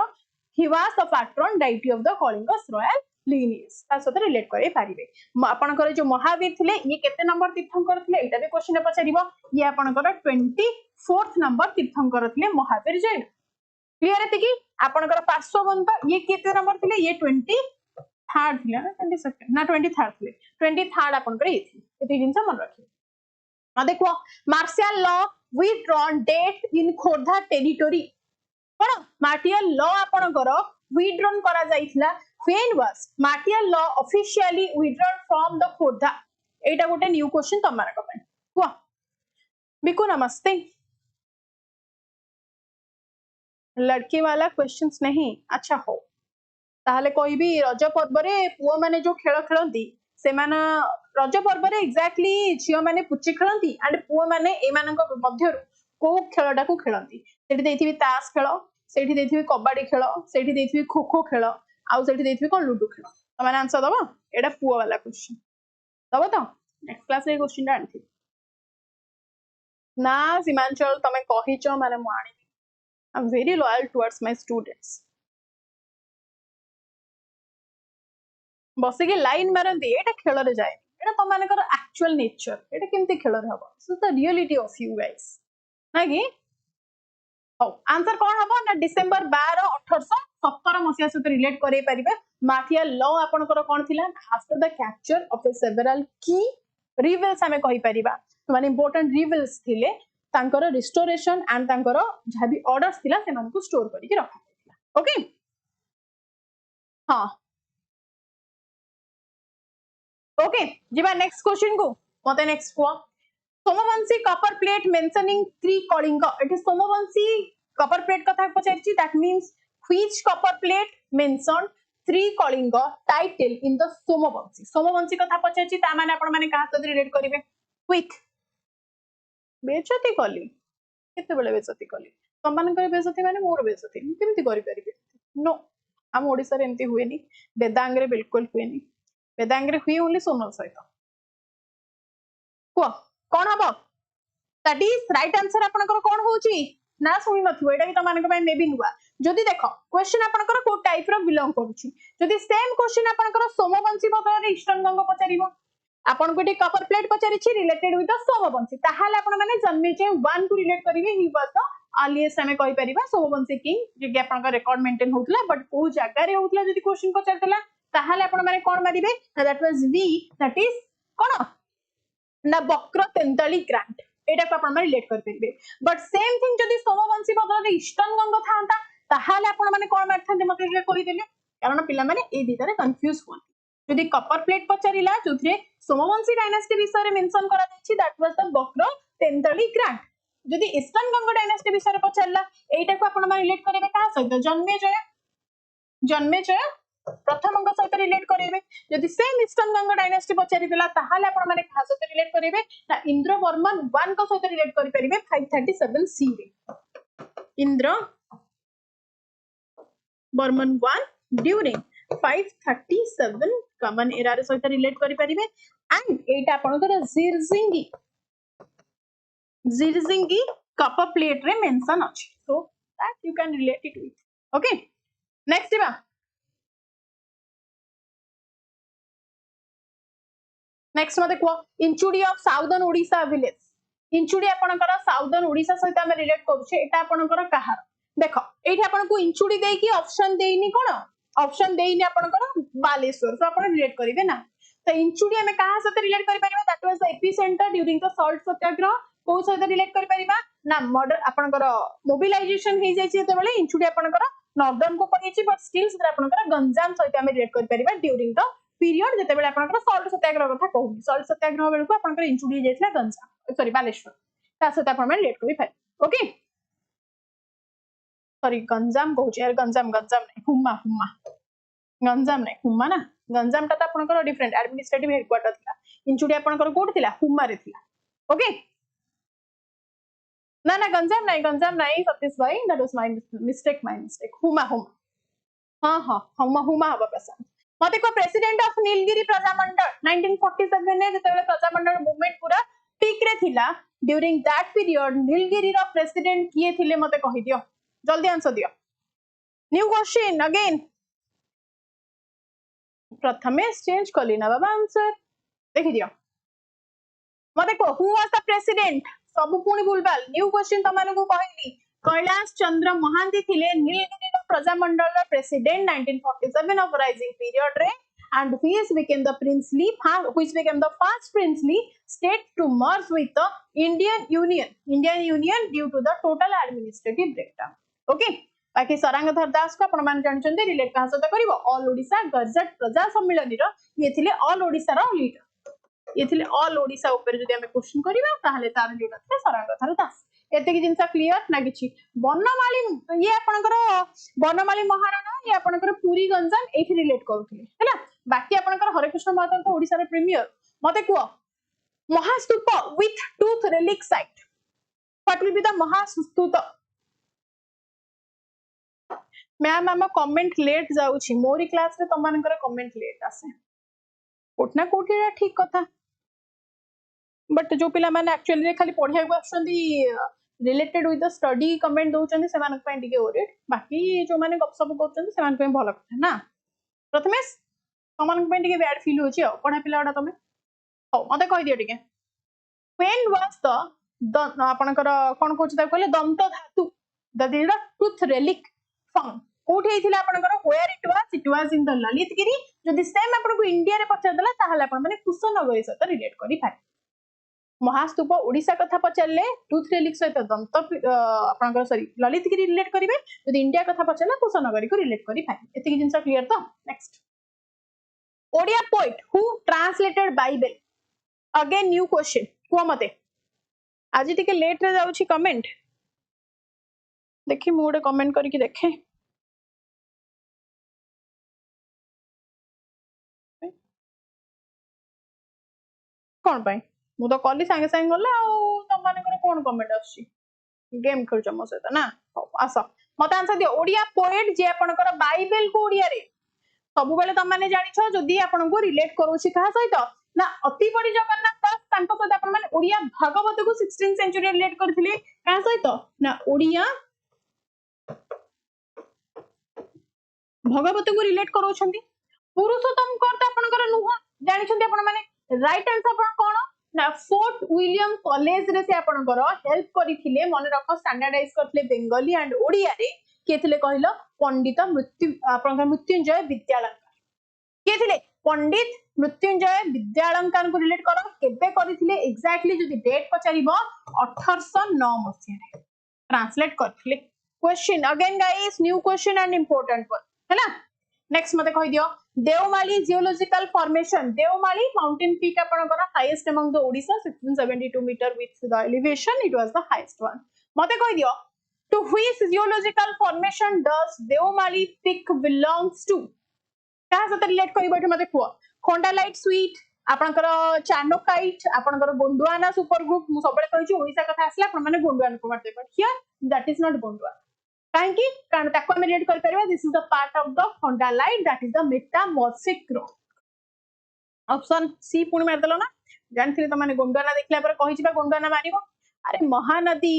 he was the patron deity of the Kalingas royal lineage ता सहित रिलेट करे पारिबे आपनकर जो महावीर थिले ये केते नंबर तीर्थंकर थिले एटा भी क्वेश्चन रे पचारिबो ये आपनकर 24th नंबर तीर्थंकर थिले महावीर जैन क्लियर एति की आपनकर पार्श्ववंत ये केते नंबर थिले ये 23rd थिले ना 22nd ना 23rd थिले 23rd आपनकर ये थिले एति जिंस मन रखिए आ देखो martial law withdrawn date in Khordha territory कोन मार्शल लॉ आपनकर withdrawn करा जाइथिला when was martial law officially withdrawn from the Khordha एटा गोटे न्यू क्वेश्चन तमार को हुआ बिकु नमस्ते लड़की वाला क्वेश्चंस नहीं अच्छा हो ताहले कोई भी रज पर्व रे पुओ माने जो खेल खेलंती से माने रज पर्व रे एग्जैक्टली झियो माने पुची खेलंती एंड पुओ माने ए मानक मध्यरु को खेलटा को खेलंती सेठी देथिबी ताश खेल सेठी देथिबी कबड्डी खेल सेठी देथिबी खो खो खेल आउ सेठी देथिबी कोन लूडो खेल तमाने आंसर दबो एटा पुओ वाला क्वेश्चन दबो तो नेक्स्ट क्लास रे क्वेश्चन टा आंथि ना सीमांचल तमे कहिचो माने मु आनी I am very loyal towards my students बसिके लाइन मारंती एटा खेल रे जाय एटा त मानकर एक्चुअल नेचर एटा केमती खेल रे हबो so the reality of you guys Nagi हो आंसर कोन हबो ना डिसेंबर 12 1817 मसिया सहित रिलेट करे परिबे मार्शल लॉ आपनकर कोन थिला after the capture of the several की रिवेल्स हमें कहि परिबा माने इंपोर्टेंट रिवेल्स थिले तांकर रिस्टोरेशन एंड तांकर जहा भी ऑर्डर्स थिला से मानको स्टोर करि के रखा थिला ओके हां ओके जीवा नेक्स्ट क्वेश्चन को मते नेक्स्ट को Somavamshi copper plate mentioning 3 Kalinga it is Somavamshi copper plate कथा पचारछि that means which copper plate mention 3 Kalinga title in the Somavamshi कथा पचारछि ता माने आपण माने कहा सहित रिलेट करिवे क्विक बेचती कली केते बेले बेचती कली समान कर बेचती माने मोर बेचती केमती करि परिबे नो हम ओडिसा रे एमती हुएनी वेदांग रे बिल्कुल हुएनी वेदांग रे हुई ओनली सोनल सहित को कोन हबो दैट इज राइट आंसर आपनकर कोन होची ना सुनि नथिबो एटा कि त मानक मे बी नुवा जदि देखो क्वेश्चन आपनकर को टाइप रो बिलोंग करूची जदि सेम क्वेश्चन आपनकर सोमवंशी बदल रे ईस्टर्न गंगा पचारिबो आपन को कॉपर प्लेट पचारिछि रिलेटेड विथ द सोमवंशी ताहाले आपन माने जन्मेजे 1 को रिलेट करिवे ही वाज द अर्लीस्ट हमें कहि परिबा सोमवंशी किंग जे कि आपन का रिकॉर्ड मेंटेन होतला बट को जगह रे होतला जदि क्वेश्चन पचारतला ताहाले आपन माने कोन मारिबे दैट वाज वी दैट इज कोन ना बक्र तेंतली ग्रांट एटा को आपन माने रिलेट कर परिबे बट सेम थिंग जदि सोमवंशी बदल रे ईस्टर्न गंगा थांता ताहाले आपन माने कोन मारथांते मते कहि देले कारण पिला माने ए दिटा रे कंफ्यूज होन जदि कॉपर प्लेट पचारिला जोथरे सोमवंशी डायनास्टी विषय रे मेंशन करा जायछि that was the Bakra Tentuli grant जदि ईस्टर्न गंगा डायनास्टी विषय रे पचारला एटा को आपन माने रिलेट करिवे का सहित जन्मेजय प्रथम अंक सहित रिलेट करिवे जदि सेम ईस्टर्न गंगा डायनास्टी पचारि देला ताहाले आपन माने का सहित रिलेट करिवे ना इंद्रवर्मन 1 का सहित रिलेट करि परिवे 537 सी रे इंद्र वर्मन 1 ड्यूरिंग 537 कमन एरा रे सहित रिलेट करि परिवे एंड एटा आपनकर जिरजिंगी कॉपर प्लेट रे मेंशन अछि so that you can relate it with okay next बा नेक्स्ट मते को Inchudi of southern Odisha village Inchudi आपनकर साउदर्न ओडिसा सहित हम रिलेट करू छे एटा आपनकर कहार देखो एठी आपन को इंचुडी देई की ऑप्शन देइनी कोन ऑप्शन देइनी आपनकर बालेश्वर सो आपन रिलेट करिवे ना तो इंचुडी हमें कहा सहित रिलेट करि परिबा that was the epicenter during the salt satyagraha को सहित रिलेट करि परिबा ना मॉडर्न आपनकर मोबिलाइजेशन हे जाय छै ते बेले इंचुडी आपनकर नॉर्दर्न को पड़ी छै बट स्टिल से आपनकर गंजाम सहित हम रिलेट करि परिबा ड्यूरिंग द पीरियड जते बेले आपनकर सॉल्ट सत्याग्रह कथा कहू सॉल्ट सत्याग्रह बेले को आपनकर इंचुडी जायथिला गंजाम सॉरी बालेश्वर ता सहित आपन रिलेट करि पाइ ओके सॉरी गंजाम कहू यार गंजाम नहीं हुम्मा गंजाम नहीं हुम्मा ना गंजाम ता आपनकर डिफरेंट एडमिनिस्ट्रेटिव हेडक्वार्टर थिला इंचुडी आपनकर कोड थिला हुम्मा रे थिला ओके ना ना गंजाम नहीं सतीश भाई दैट वाज माय मिस्टेक हुम्मा हां हुम्मा हबा प्रशांत मते को प्रेसिडेंट ऑफ नीलगिरी प्रजामंडल 1947 ने जते प्रजामंडल मूवमेंट पूरा पीक रे थिला ड्यूरिंग दैट पीरियड नीलगिरी रो प्रेसिडेंट किए थिले मते कहि दियो जल्दी आंसर दियो न्यू क्वेश्चन अगेन प्रथमे चेंज कली ना बाबा आंसर देखि दियो मते को हु वाज द प्रेसिडेंट सब पुणी भूलबाल न्यू क्वेश्चन तमाने को कहली कैलाश चंद्र महांती थिले Nilgiri Prajamandal president 1947 of rising period रे and which became the first princely state to merge with the Indian Union due to the total administrative breakdown. Okay. बाकी सरांगधर दास को आपण मान जानछन्ते रिलेट कहा सहित करिवो ऑल ओडिशा गजट प्रजा सम्मेलन रो ये थिले ऑल ओडिशा रो लीडर ये थिले ऑल ओडिशा ऊपर जदि हम क्वेश्चन करिवा ताहले तार लीडर थे सरांगधर दास एते की जिंसा क्लियर ना किछि बनमाली ये आपनकर बनमाली महाराणा ये आपनकर पुरी गंजाम एथि रिलेट करूथिले हैला बाकी आपनकर हरेकृष्ण महाराज तो ओडिसा रे प्रीमियर मते कुओ Mahastupa with tooth relic site what will be the Mahastupa ma'am आम कमेंट लेट जाउछि मोरी क्लास रे तमानकर कमेंट लेट आसे कोठना कोठी ठीक कथा बट जो पिला माने एक्चुअली रे खाली पढिया को आछंदी related with the study comment दउचंदी सेमान पय टिके ओरिड बाकी जो माने गप सब करचंदी सेमान पय भलो कथा ना प्रथमे समान पय टिके बैड फील होची पढा पिलाडा तमे हो मते कहि दियो टिके when was the आपनकर कोन कहउछ ता कहले दंत धातु द टूथ रेलिक फाउंड कोठी हेतिला आपनकर where it was in the Lalitgiri जदि सेम आपनको इंडिया रे पचार देला ताहले आपन माने कुशनगरी सहित रिलेट करि पाए महास्तूप ओडिशा कथा पचारले टूथ रेलिक सहित दंत आपनकर सॉरी ललितगिरी रिलेट करिवे जदि इंडिया कथा पचारला कुशनगरी को रिलेट करि पाए एति जिंसा क्लियर तो next Odia poet who translated Bible again new question को मते आज टिके लेट रे जाउछि कमेंट देखि मोडे कमेंट करिकि देखे कौन पाई मु तो कली संगे संगे गले तुम मान कौन कमेंट आसी गेम खेल मो सहित ना आस मत आंसर दियो ओडिया पोएट जे आपनकर बाइबल को ओडिया रे सब बेले तुम माने जानिछो जदी आपन को रिलेट करूछि कहा सहित ना अति बड़ी जगन्नाथ दास तांको सहित आपन माने ओडिया भागवत को 16th सेंचुरी रिलेट करथिले कहा सहित ना ओडिया भागवत को रिलेट करूछंती पुरुषोत्तम करता आपनकर नुह जानिछंती आपन माने राइट आंसर पर कोन ना फोर्ट विलियम कॉलेज रे से आपनकर हेल्प करिथिले मन रख स्टैंडर्डाइज करथिले बेंगली एंड ओडिया रे केथिले कहिलो पंडित आपनकर मृत्युंजय विद्यालंकार केथिले पंडित मृत्युंजय विद्यालंकार को रिलेट करो केबे करिथिले एग्जैक्टली जदी डेट पचारिबो 1809 मसिया रे ट्रांसलेट करथिले question again guys new question and important one हैला नेक्स्ट मते कहि दियो Deomali geological formation Deomali mountain peak आपनकर highest among the Odisha 1672 metre with the elevation it was the highest one मते कहि दियो to which geological formation does Deomali peak belongs to का सते रिलेट करिबो एठे मते कुओ खोंडालाइट स्वीट आपनकर चानोकाइट आपनकर गोंडुआना सुपर ग्रुप मु सबले कहिछु ओडिसा कथा आसला आपन माने गोंडुआना को मारते but here that is not Gondwana काहेकि कारण ताको हम रिलेट कर परबा this is the part of the khondalite that is the metamorphic rock option C पुणी मार देलो ना जानथिले त माने गोंडुआना देखला पर कहिजिबा गोंडुआना मारिबो अरे महानदी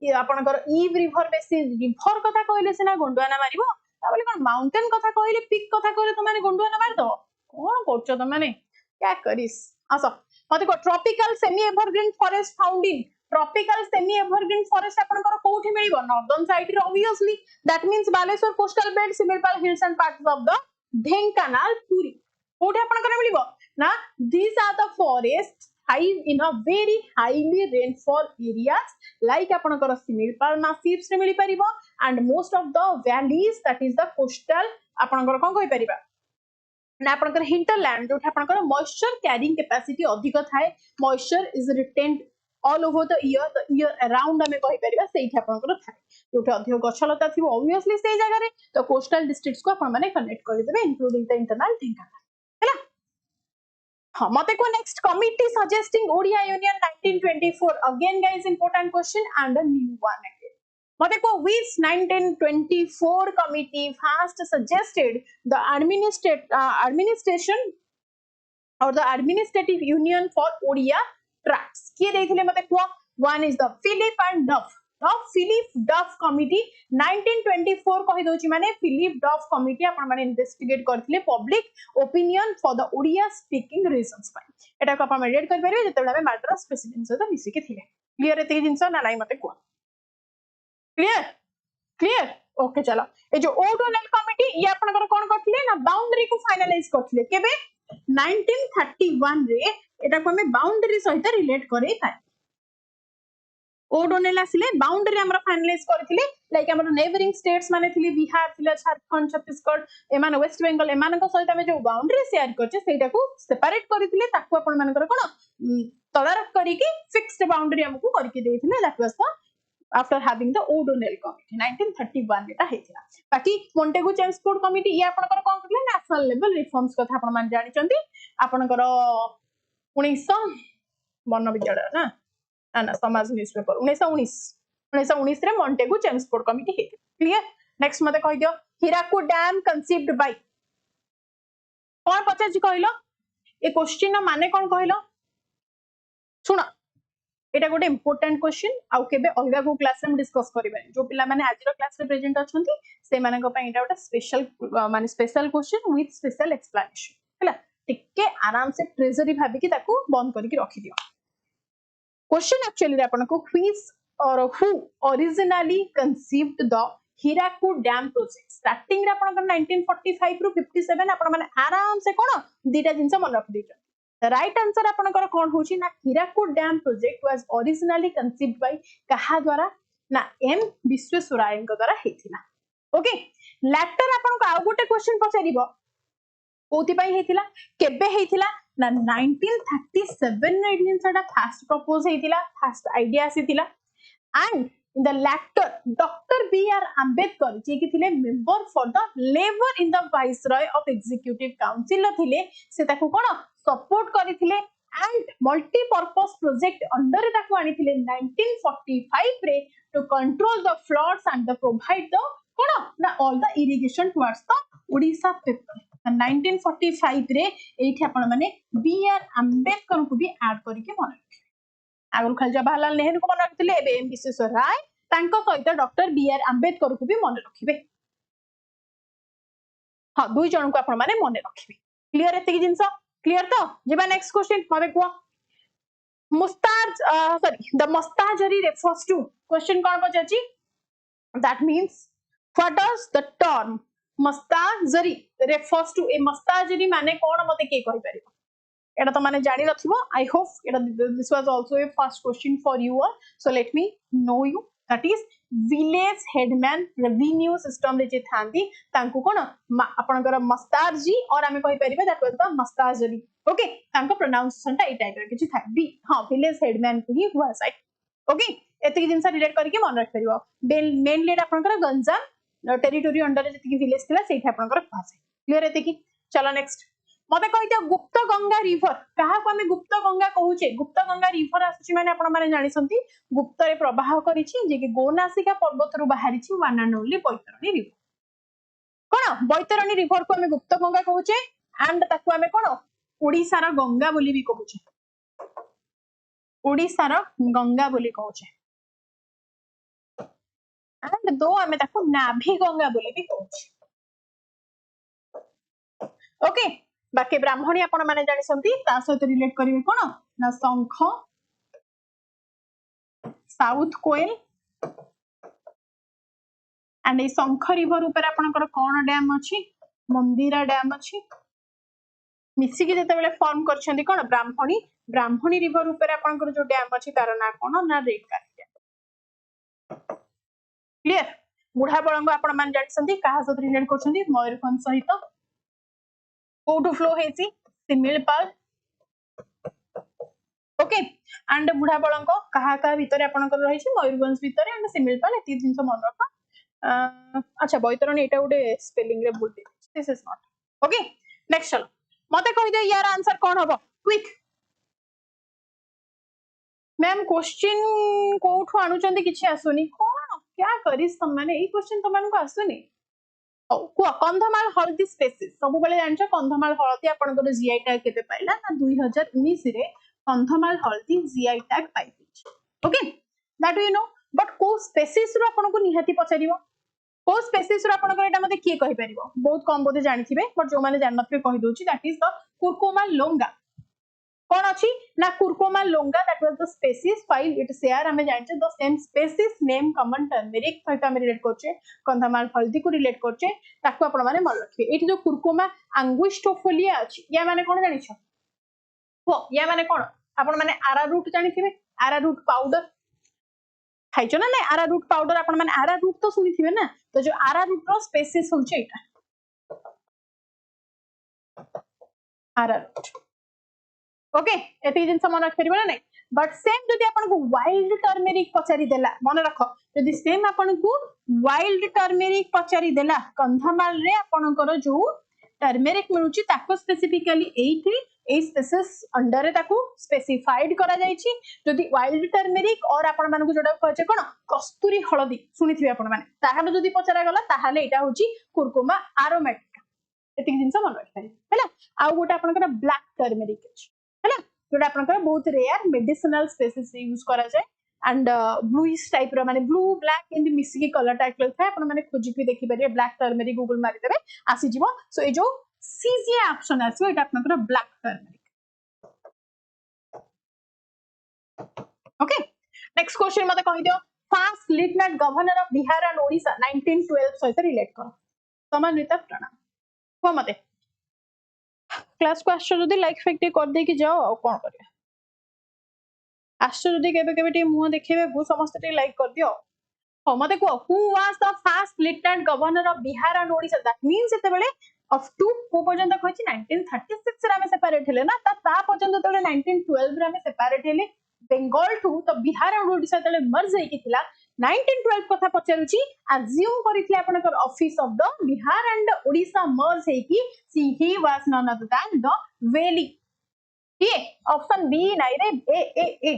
आपनकर ईव रिवर बेसी रिवर कथा कहले सिना गोंडुआना मारिबो ताबले कोन माउंटेन कथा कहले पिक कथा कहले त माने गोंडुआना मार दो कोन करछो त माने क्या करिस आसो मते को tropical semi evergreen forest found in tropical semi evergreen forest आपनकर कोठी मिलिबो नॉर्दर्न साइड रे obviously that means Baleshwar coastal belt Similipal hills and parts of the Dhenkanal Puri कोठी आपनकर मिलिबो ना these are the forests thrive in a very highly rainfall areas like आपनकर Similipal massifs रे मिलि परिबो and most of the valleys that is the coastal आपनकर कोन कहि परिबा ना आपनकर हिंटरलैंड जो आपनकर मॉइस्चर कैरिंग कैपेसिटी अधिक थाए moisture is retained all over the year around हमें कहि परिबा सेठी आपनकर थाए जोटे अधिक गछलता थिबो ऑब्वियसली से जगह रे तो कोस्टल डिस्ट्रिक्ट्स को आपन माने कनेक्ट करि देबे इंक्लूडिंग द इंटरनल ढेंकानाल हैला हां मते को next committee suggesting Odia union 1924 again guys important question and a new one again मते को which 1924 committee first suggested the administration or the administrative union for Odia tracts किए देथिले मते को one is the Philip and Duff of Philip Duff committee 1924 कहि दोची माने Philip Duff committee आपण माने investigate करथिले public opinion for the Odia speaking regions पाई एटा को आपण रीड कर परिबे जेतेबेला हमें मैड्रास प्रेसिडेंसी सहित मिसी के थिले क्लियर एते जिंस ना नाही मते को क्लियर क्लियर ओके चलो ए जो ओडोनेल कमिटी ये आपनकर कोन करथिले ना बाउंड्री को फाइनलाइज करथिले केबे 1931 रे एटा को हमें बाउंड्री सहित रिलेट करे थाए ओडोनेल आसिले बाउंड्री हमर फाइनलाइज करथिले लाइक हमर नेबरिंग स्टेट्स माने थिले बिहार थिले झारखंड छत्तीसगढ़ एमान वेस्ट बंगाल एमान को सहित हमें जो बाउंड्री शेयर करछे सेटा को सेपरेट करथिले ताको आपण मानकर कोन तदारक करी की फिक्स्ड बाउंड्री हमकु करके देथिले that was the after having the O'Donnell committee 1931 एटा हेतिला बाकी मोंटेगु चेम्सफोर्ड कमिटी ये आपनकर कोन करले नेशनल लेवल रिफॉर्म्स कथा आपण मान जानि चंती आपनकर 1900 वन विद्यालय ना ना समाज न्यूज़पेपर 1919 रे मोंटेगु चेम्सफोर्ड कमिटी हे क्लियर नेक्स्ट मते कहि दियो हिराकुड डैम कंसीव्ड बाय कोन पचाची कहिलो ए क्वेश्चन माने कोन कहिलो सुना एटा गोटे इंपोर्टेंट क्वेश्चन आउ केबे अलगा को क्लास रे हम डिस्कस करिबे जो पिला माने आज रो क्लास रे प्रेजेंट अछंती से माने को पई एटा गोटे स्पेशल माने special question with special explanation हला टिके आराम से ट्रेजरी भाबी की ताको बंद करी रखि दियो क्वेश्चन एक्चुअली रे आपन को व्हिच और who originally conceived the Hirakud dam project starting रे आपन 1945 रु 57 आपन माने आराम से कोन दीटा जिंस मन रख दिजो राइट आंसर आपनकर कोन होची ना Hirakud dam project was originally conceived bye कहा द्वारा ना एम विश्वेश्वरायन को द्वारा हेथिला ओके लेटर आपनको आ गोटे क्वेश्चन पचारिबो कोथि पई हेथिला केबे हेथिला ना 1937 रे इनसटा फर्स्ट प्रपोज हेथिला फर्स्ट आईडिया आसीथिला and in the letter doctor B R. Ambedkar जे कि थिले member for the labour in the viceroy of executive council थिले से ताको कोन सपोर्ट करिथिले एंड मल्टीपर्पस प्रोजेक्ट अंडर ताको आनिथिले 1945 रे to control the floods and the provide the कोन ना all the irrigation towards the Odisha people 1945 रे एठी आपण माने बी.आर. आंबेडकर को भी ऐड करके मन आगु खाली जवाहरलाल नेहरू को मन रखिले एबे एम विश्वेश्वर राय तांको सहित डॉक्टर बी.आर. आंबेडकर को भी मन रखिबे हां दुई जन को आपण माने मन रखिबे क्लियर एते की जिंस क्लियर तो जेबा नेक्स्ट क्वेश्चन हबे को मुस्ताज सॉरी द मस्ताजरी रेफर्स टू क्वेश्चन कोन पचाची that means what does the term मस्ताजरी रेफर्स टू ए मस्ताजरी माने कोन मते के कहि परिबो एटा तो माने जानि रथिबो I hope Etah this was also a first question for you all so let me know you that is village headman revenue system रे जे थांदी तांको कोन आपनकर मस्तार जी और हमें कहि परिबे दैट वाज द मस्ताजरी ओके तांको प्रोनाउंसिएशन टा ए टाइप रे किछि था बी हां विलेज हेडमैन को ही हुआ साइड ओके एते जिंसा रिलेट करके मन रख परिबो मेनली आपनकर गंजाम टेरिटोरी अंडर जति विलेज थिला सेठी आपनकर भाषा क्लियर एते की चलो नेक्स्ट मते कहि दियो गुप्त गंगा रिवर कहा को हमें गुप्त गंगा कहूचे गुप्त गंगा रिवर आसुची माने आपण माने जानि संती गुप्त रे प्रवाह करिछि जे कि गोनासिका पर्वत रु बाहरिछि one and only Baitarani river कोन बैतरणी रिवर को हमें गुप्त गंगा कहूचे एंड ताको हमें कोन ओडिसा रा गंगा बोली भी कहूचे ओडिसा रा गंगा बोली कहूचे एंड दो हमें ताको नाभि गंगा बोली भी कहूचे ओके बाकी ब्राह्मणी आपण माने जानि संती ता सहित रिलेट करिवे कोन ना शंख साउथ कोयल एंड ए शंख रिवर ऊपर आपनकर कोन डैम अछि मंदिरा डैम अछि मिसी के जते बेले फॉर्म करछंती कोन ब्राह्मणी रिवर ऊपर आपनकर जो डैम अछि तार ना कोन ना रेड काली डैम क्लियर बुढ़ा बळंग आपण मान जानि संती कहा सहित रिलेट करछंती मयूरभंज सहित कोटू फ्लो हेसी सिमिलपाल ओके एंड बुढ़ा बळंग कहा कहा भीतर आपनकर रहिछि मयूरभंज भीतर एंड सिमिलपाल एती जिंस मन रखा अच्छा बैतरणी एटा उडे स्पेलिंग रे भूल this is not okay next चलो मते कहि दे यार आंसर कोन हबो क्विक मैम क्वेश्चन कोठु आनुचंती किछि आसुनी कोन क्या करिस त माने ए क्वेश्चन त मानको आसुनी को कंधमाल हळदी स्पेसिस सब बेले जानछ कंधमाल हळदी आपनकर जीआई टैग केते पाइला ना 2019 रे कंधमाल हळदी जीआई टैग पाइछि okay that you know but को स्पेसीस रो आपन को निहाती पचारिबो को स्पेसीस रो आपन को एटा मते किए कहि परिबो बहुत कम बोधे जानिथिबे बट जो माने जान नथिबे कहि दोची that is the curcuma longa कौन अच्छी ना curcuma longa that was the species file it share हमें जानचे the same species name common turmeric सहित हम रिलेट करछे कंधामाल हल्दी को रिलेट करछे ताको आपण माने मन रखिबे एठी जो कुरकुमा अंगुस्टोफोलिया अछि या माने कोन जानि छ हो या माने कोन आपण माने आरा रूट जानिथिबे आरा रूट पाउडर खाइछो ना नै आरा रूट पाउडर आपण माने आरा रूट तो सुनिथिबे ना तो जो आरा रूट रो स्पेसीस होचे एटा आरा रूट ओके एति जिंस मन रख परिबो ना नै बट सेम जदि आपन को वाइल्ड टर्मेरिक पचारी देला मन रख जदि सेम आपन को वाइल्ड टर्मेरिक पचारी देला कंधामाल रे आपन को जो टर्मेरिक मिलुची ताको स्पेसिफिकली एथि ए स्पेसिस अंडर रे ताको स्पेसिफाइड करा जायछि जदि वाइल्ड टर्मेरिक और आपन मान को जोडा कहचे कोन कस्तूरी हळदी सुनिथिबे आपन माने ताहाले जदि पचारा गला ताहाले एटा होची कुरकुमा एरोमेटिक एति जिंस मन रख पारि हैला आ गोटा आपन को ब्लैक टर्मेरिक अछि हैला जोटा आपन को बहुत रेयर मेडिसिनल स्पेसिस यूज करा जाय एंड ब्लूइश टाइप रो माने blue black in mix colour type था आपन माने खोजि के देखि परिबे ब्लैक टर्मेरिक गूगल मारि देबे आसी जीवो सो ए जो सीजीए ऑप्शन आसी एटा आपन को black turmeric okay next question मते कहि दियो first lieutenant governor of Bihar and Odisha 1912 सहित रिलेट करो समान्वित प्रणाम को मते क्लास को आश्चर्य जदि लाइक फैक्ट कर दे कि जाओ आ कोन करिया आश्चर्य जदि केबे केबे टी मुह देखिबे भू समस्त टी लाइक कर दियो हो मते को who was the first lieutenant governor of Bihar and Odisha that means एते बेले अप टू को पर्यंत कहछि 1936 रे हमें सेपरेट हेले ना ता पर्यंत तले 1912 रे हमें सेपरेट हेले बेंगल टू तो बिहार एंड ओडिशा तले मर्ज हेकि थिला 1912 कथा पचारुची अज्यूम करिथले आपनकर office of the Bihar and Odisha merge हेकि he was none other than the वेली ये ऑप्शन बी नाइ रे ए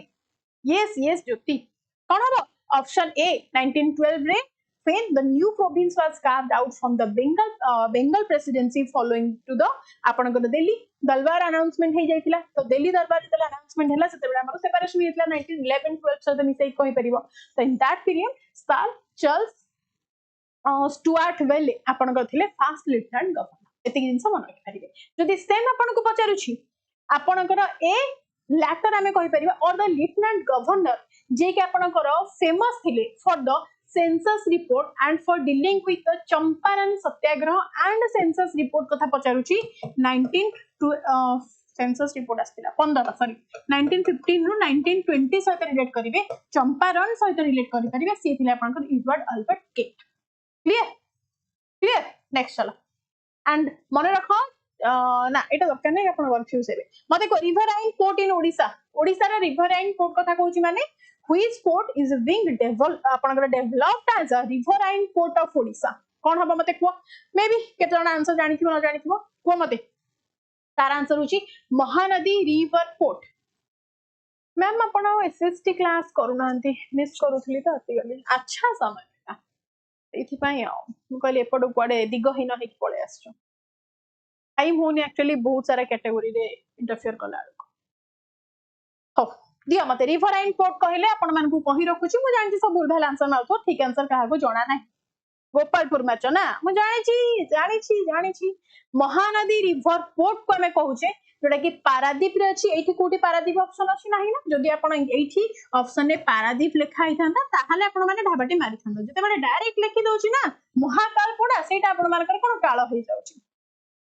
यस ज्योति कौन हो ऑप्शन ए 1912 रे when the new province was carved out from the Bengal presidency following to the आपनकर दिल्ली दरबार अनाउंसमेंट हे जाइतिला तो दिल्ली दरबार जेतला अनाउंसमेंट हैला सेते बेला हमर सेपरेशन हेतला 1911 12 सहित मिसै कहि परिबो तो इन that period sir Charles Stuart वेले आपनकर थिले फर्स्ट लेफ्टिनेंट गवर्नर एति जिंस मन रखि परिबे जदि सेम आपनको पचारुछि आपनकर ए लैटर हमें कहि परिबा और द लेफ्टिनेंट गवर्नर जे कि आपनकर फेमस थिले for the census report and for dealing with the Champaran Satyagraha and census report कथा पचारुछि 19 सेंसस रिपोर्ट आस्तिला 15 सॉरी 1915 रु 1920 सहित रिलेट करिवे चंपारण सहित रिलेट करि परिबे सी थिले आपनकर एडवर्ड अल्बर्ट केट क्लियर नेक्स्ट चलो एंड मन रखो ना एटा दरकार नै आपन कंफ्यूज हेबे मते को riverine port in Odisha Odisha रा रिवराइन पोर्ट कथा कहूची माने which port is being developed as a riverine port of Odisha कौन हबो मते को मे बी केते जण आंसर जानि थिबो न जानि थिबो को मते तार आंसर होची महानदी रिवर पोर्ट मैम आपण एसएसटी क्लास करूनांती मिस करूथली त आती गली अच्छा समय एथि पई मु कहली एपड कुआडे दिगहीन हे कि पळे आछो टाइम होनी एक्चुअली बहुत सारा कैटेगरी रे इंटरफेयर कला हो दिया मते रिवराइन पोर्ट कहले आपण मान को कहि रखुची मु जानछि सब भूल भाल आंसर माउथो ठीक आंसर काहा को जणा नै गोपालपुर मैच ना मु जानिछि महानदी रिवर पोर्ट को हमें कहूचे जोटा कि पारादीप रे अछि एठी कोठी पारादीप ऑप्शन अछि नाही ना जदि आपण एठी ऑप्शन रे पारादीप लिखा हिथांता ताहाले आपण माने ढाबाटी मारि थांदो जते माने डायरेक्ट लिखि दोछि ना महाकालपड़ा सेटा आपण मानकर कोन काळ होई जाउछि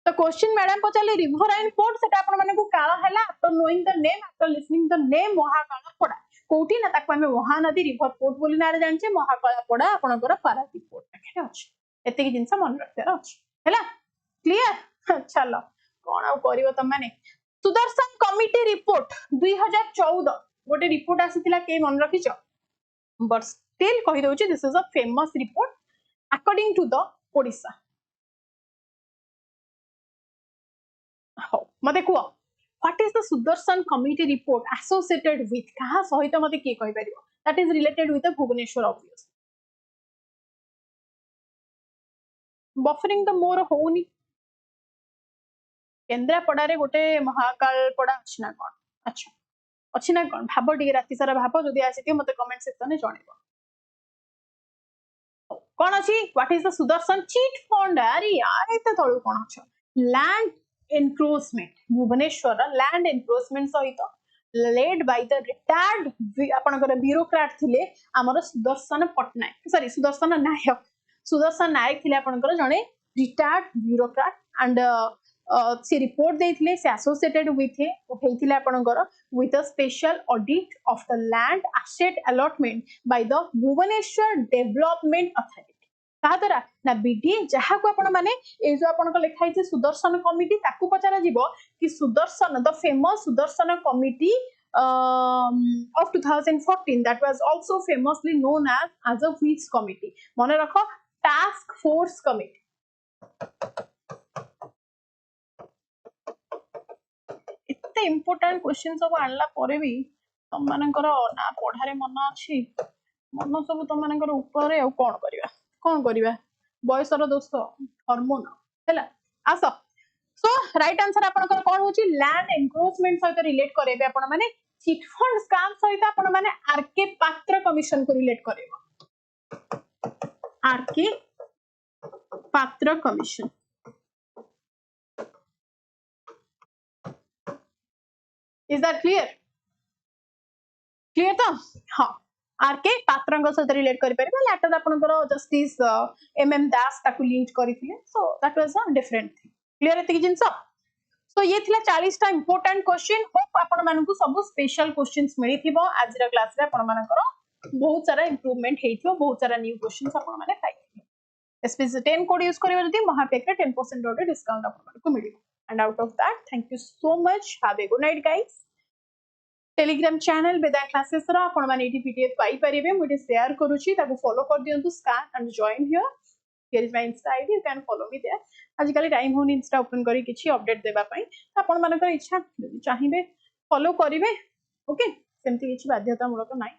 तो क्वेश्चन मैडम पचाले रिवराइन पोर्ट सेटा आपण माने को काळ हैला after knowing the name after listening the name Mahakalpada कोठी ना ताको हमें महानदी रिवर पोर्ट बोली नारे जानचे महाकालपड़ा आपनकर पारादीप पोर्ट पाखे अछि एते जिंस मन रखियार अछि हैला क्लियर चलो कोन आ करिवो त माने सुदर्शन कमिटी रिपोर्ट 2014 गोटे रिपोर्ट आसीतिला के मन रखिचो बट स्टिल कहि दोछि this is a famous report according to the Odisha हो मते को what is the Sudarshan committee report associated with कहा सहित मते के कहि परिबो that is related with the Bhubaneswar obvious buffering the more होनी केंद्रापड़ा रे गोटे महाकालपड़ा अछि ना कोन अच्छा अछि ना कोन भाबो डी राति सारा भाबो जदी आसी मते कमेंट सेक्शन में जणेबो कौन अच्छी what is the Sudarshan chit fund अरे यार एते तळु कोन अछ land encroachment Bhubaneswar land encroachment सहित लेड बाय द रिटायर्ड आपनकर ब्यूरोक्रेट थिले हमर सुदर्शन पटनायक सॉरी सुदर्शन नायक थिले आपनकर जणे रिटायर्ड ब्यूरोक्रेट एंड से रिपोर्ट देथिले से एसोसिएटेड विथ हेथिले आपनकर with a special audit of the land asset allotment by the Bhubaneswar Development Authority ताद्वारा ना बीडी जहाँ को आपण माने ए जो आपण को लिखा है सुदर्शन कमिटी ताकू पचारा जीवो कि Sudarshan the famous Sudarshan committee of 2014 that was also famously known as a which committee मने रखो task force committee इतने इम्पोर्टेंट क्वेश्चन सब आनला परे भी तुम मानकर ना पढ़ारे मन अच्छी मन सब तुम मानकर ऊपर आ कौन करवा बयसर दोष हॉर्मोन है आस सो राइट आंसर आपनकर कौन होची लैंड एनक्रोचमेंट सहित रिलेट करेबे आपण माने चिट फंड स्कैम सहित आपण माने आरके पात्र कमिशन को रिलेट करेबो आरके पात्र कमिशन इज दैट क्लियर तो हाँ आरके पात्रंग सहित रिलेट करि परिबे लेटर आपनकर जस्टिस एमएम दास ताकू लिंक करिथिले so that was a different thing clear एति जिंस सो ये थिला 40 टा इंपोर्टेंट क्वेश्चन होप आपण मानकू सब स्पेशल क्वेश्चंस मिलिथिबो आज रा क्लास रे आपण मानकर बहुत सारा इंप्रूवमेंट हेइथिबो बहुत सारा न्यू क्वेश्चंस आपण माने पाइथिबो एसपीसी 10 कोड यूज करबे जदी महापेक रे 10% ऑर्डर डिस्काउंट आपण मानकू मिलिबो and out of that thank you so much have a good night guys Telegram channel Vedang classes रा आपण माने एटी पीडीएफ पाई परिबे मुटे शेयर करूची ताको फॉलो कर दियंतु scan and join here is my insta ID you can follow me there आज काली टाइम होनी इंस्टा ओपन करी किछि अपडेट देबा पई आपण मानकर इच्छा चाहिबे फॉलो करिवे ओके सेमति किछि बाध्यता मूलक नाही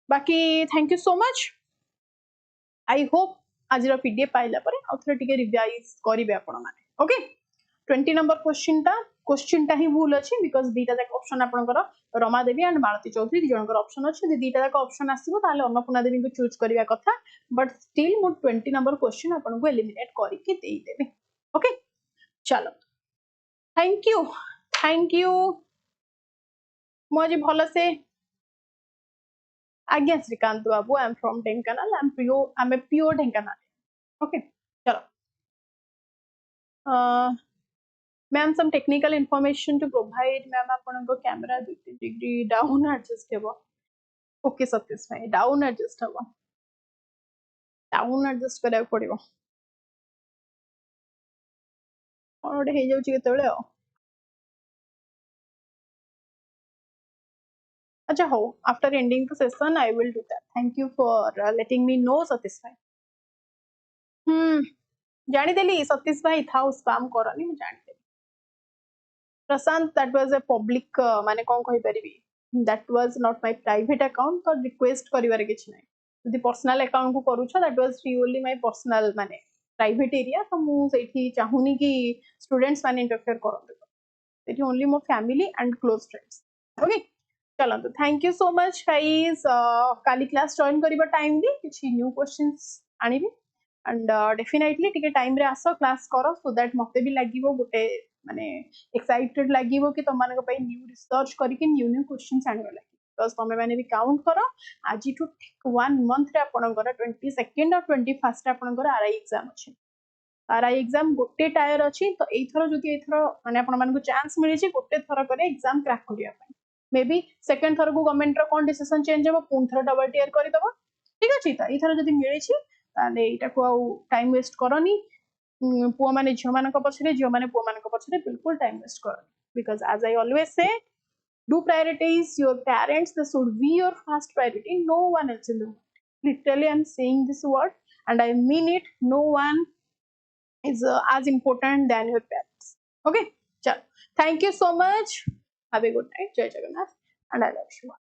बाकी thank you so much I hope आज रा पीडीएफ पाइला परे आउथरे टिके रिवाइज करिवे आपण माने ओके 20 नंबर क्वेश्चन टा ही भूल अछि बिकॉज़ दीटा जाक ऑप्शन आपनकर रमा देवी एंड मालती चौधरी दी जनकर ऑप्शन अछि दीटा जाक ऑप्शन आसीबो ताले अन्नपूर्णा देवी को चूज करिया कथा बट स्टिल मो 20 नंबर क्वेश्चन आपन को एलिमिनेट करि के देई देबे ओके चलो थैंक यू मोजी भलो से आज्ञा Srikant babu I am from Dhenkanal I am a pure Dhenkanal okay चलो ma'am some technical information to provide ma'am आपनको कैमरा 2 डिग्री डाउन एडजस्ट हेबो ओके सतीश भाई डाउन एडजस्ट हेबो डाउन एडजस्ट करा पड़िबो और हे जाउची केतेबेले अच्छा हो after ending the session I will do that thank you for letting me know Satish भाई जानी देली सतीश भाई था स्पैम करनी मैं जानी Prashant that was a public माने कोन कहि परिबी that was not my private account तो रिक्वेस्ट करिवारे किछ नै यदि पर्सनल अकाउंट को करू छ that was purely my personal माने प्राइवेट एरिया तो मु सेठी चाहुनी कि स्टूडेंट्स माने इंटरफेयर करन सेठी ओनली मो family and close friends okay चलो तो thank you so much guys काली क्लास जॉइन करिबा टाइम दी किछ न्यू क्वेश्चंस आनिबी एंड डेफिनेटली टिके टाइम रे आसो क्लास करो सो दैट मते भी लागिवो गोटे माने एक्साइटेड लागिवो कि तम मानको पई न्यू रिसर्च करके न्यू क्वेश्चंस आनिबो लागी बिकॉज़ तमे माने भी काउंट करो आज टू 1 मंथ रे आपनकर 22nd और 21st आपनकर आरआई एग्जाम अछि आरआई एग्जाम गोटे टायर अछि तो एथरो जदि एथरो माने आपन मानको चांस मिली छि गोटे थरो करे एग्जाम क्रैक करिया पई मे बी सेकंड थरो को गवर्नमेंट रो कोन डिसीजन चेंज हेबो पुन थरो डबल टियर करि दबो ठीक अछि त एथरो जदि मिली छि ताले एटा को टाइम वेस्ट करनी पुआ माने झियो मानक पछरे झियो माने पुआ मानक पछरे बिल्कुल टाइम वेस्ट करनी because as I always say do prioritize your parents they should be your first priority no one else in the world literally I'm saying this word and I mean it no one is as important than your parents okay chalo thank you so much have a good night jai jagannath and I love you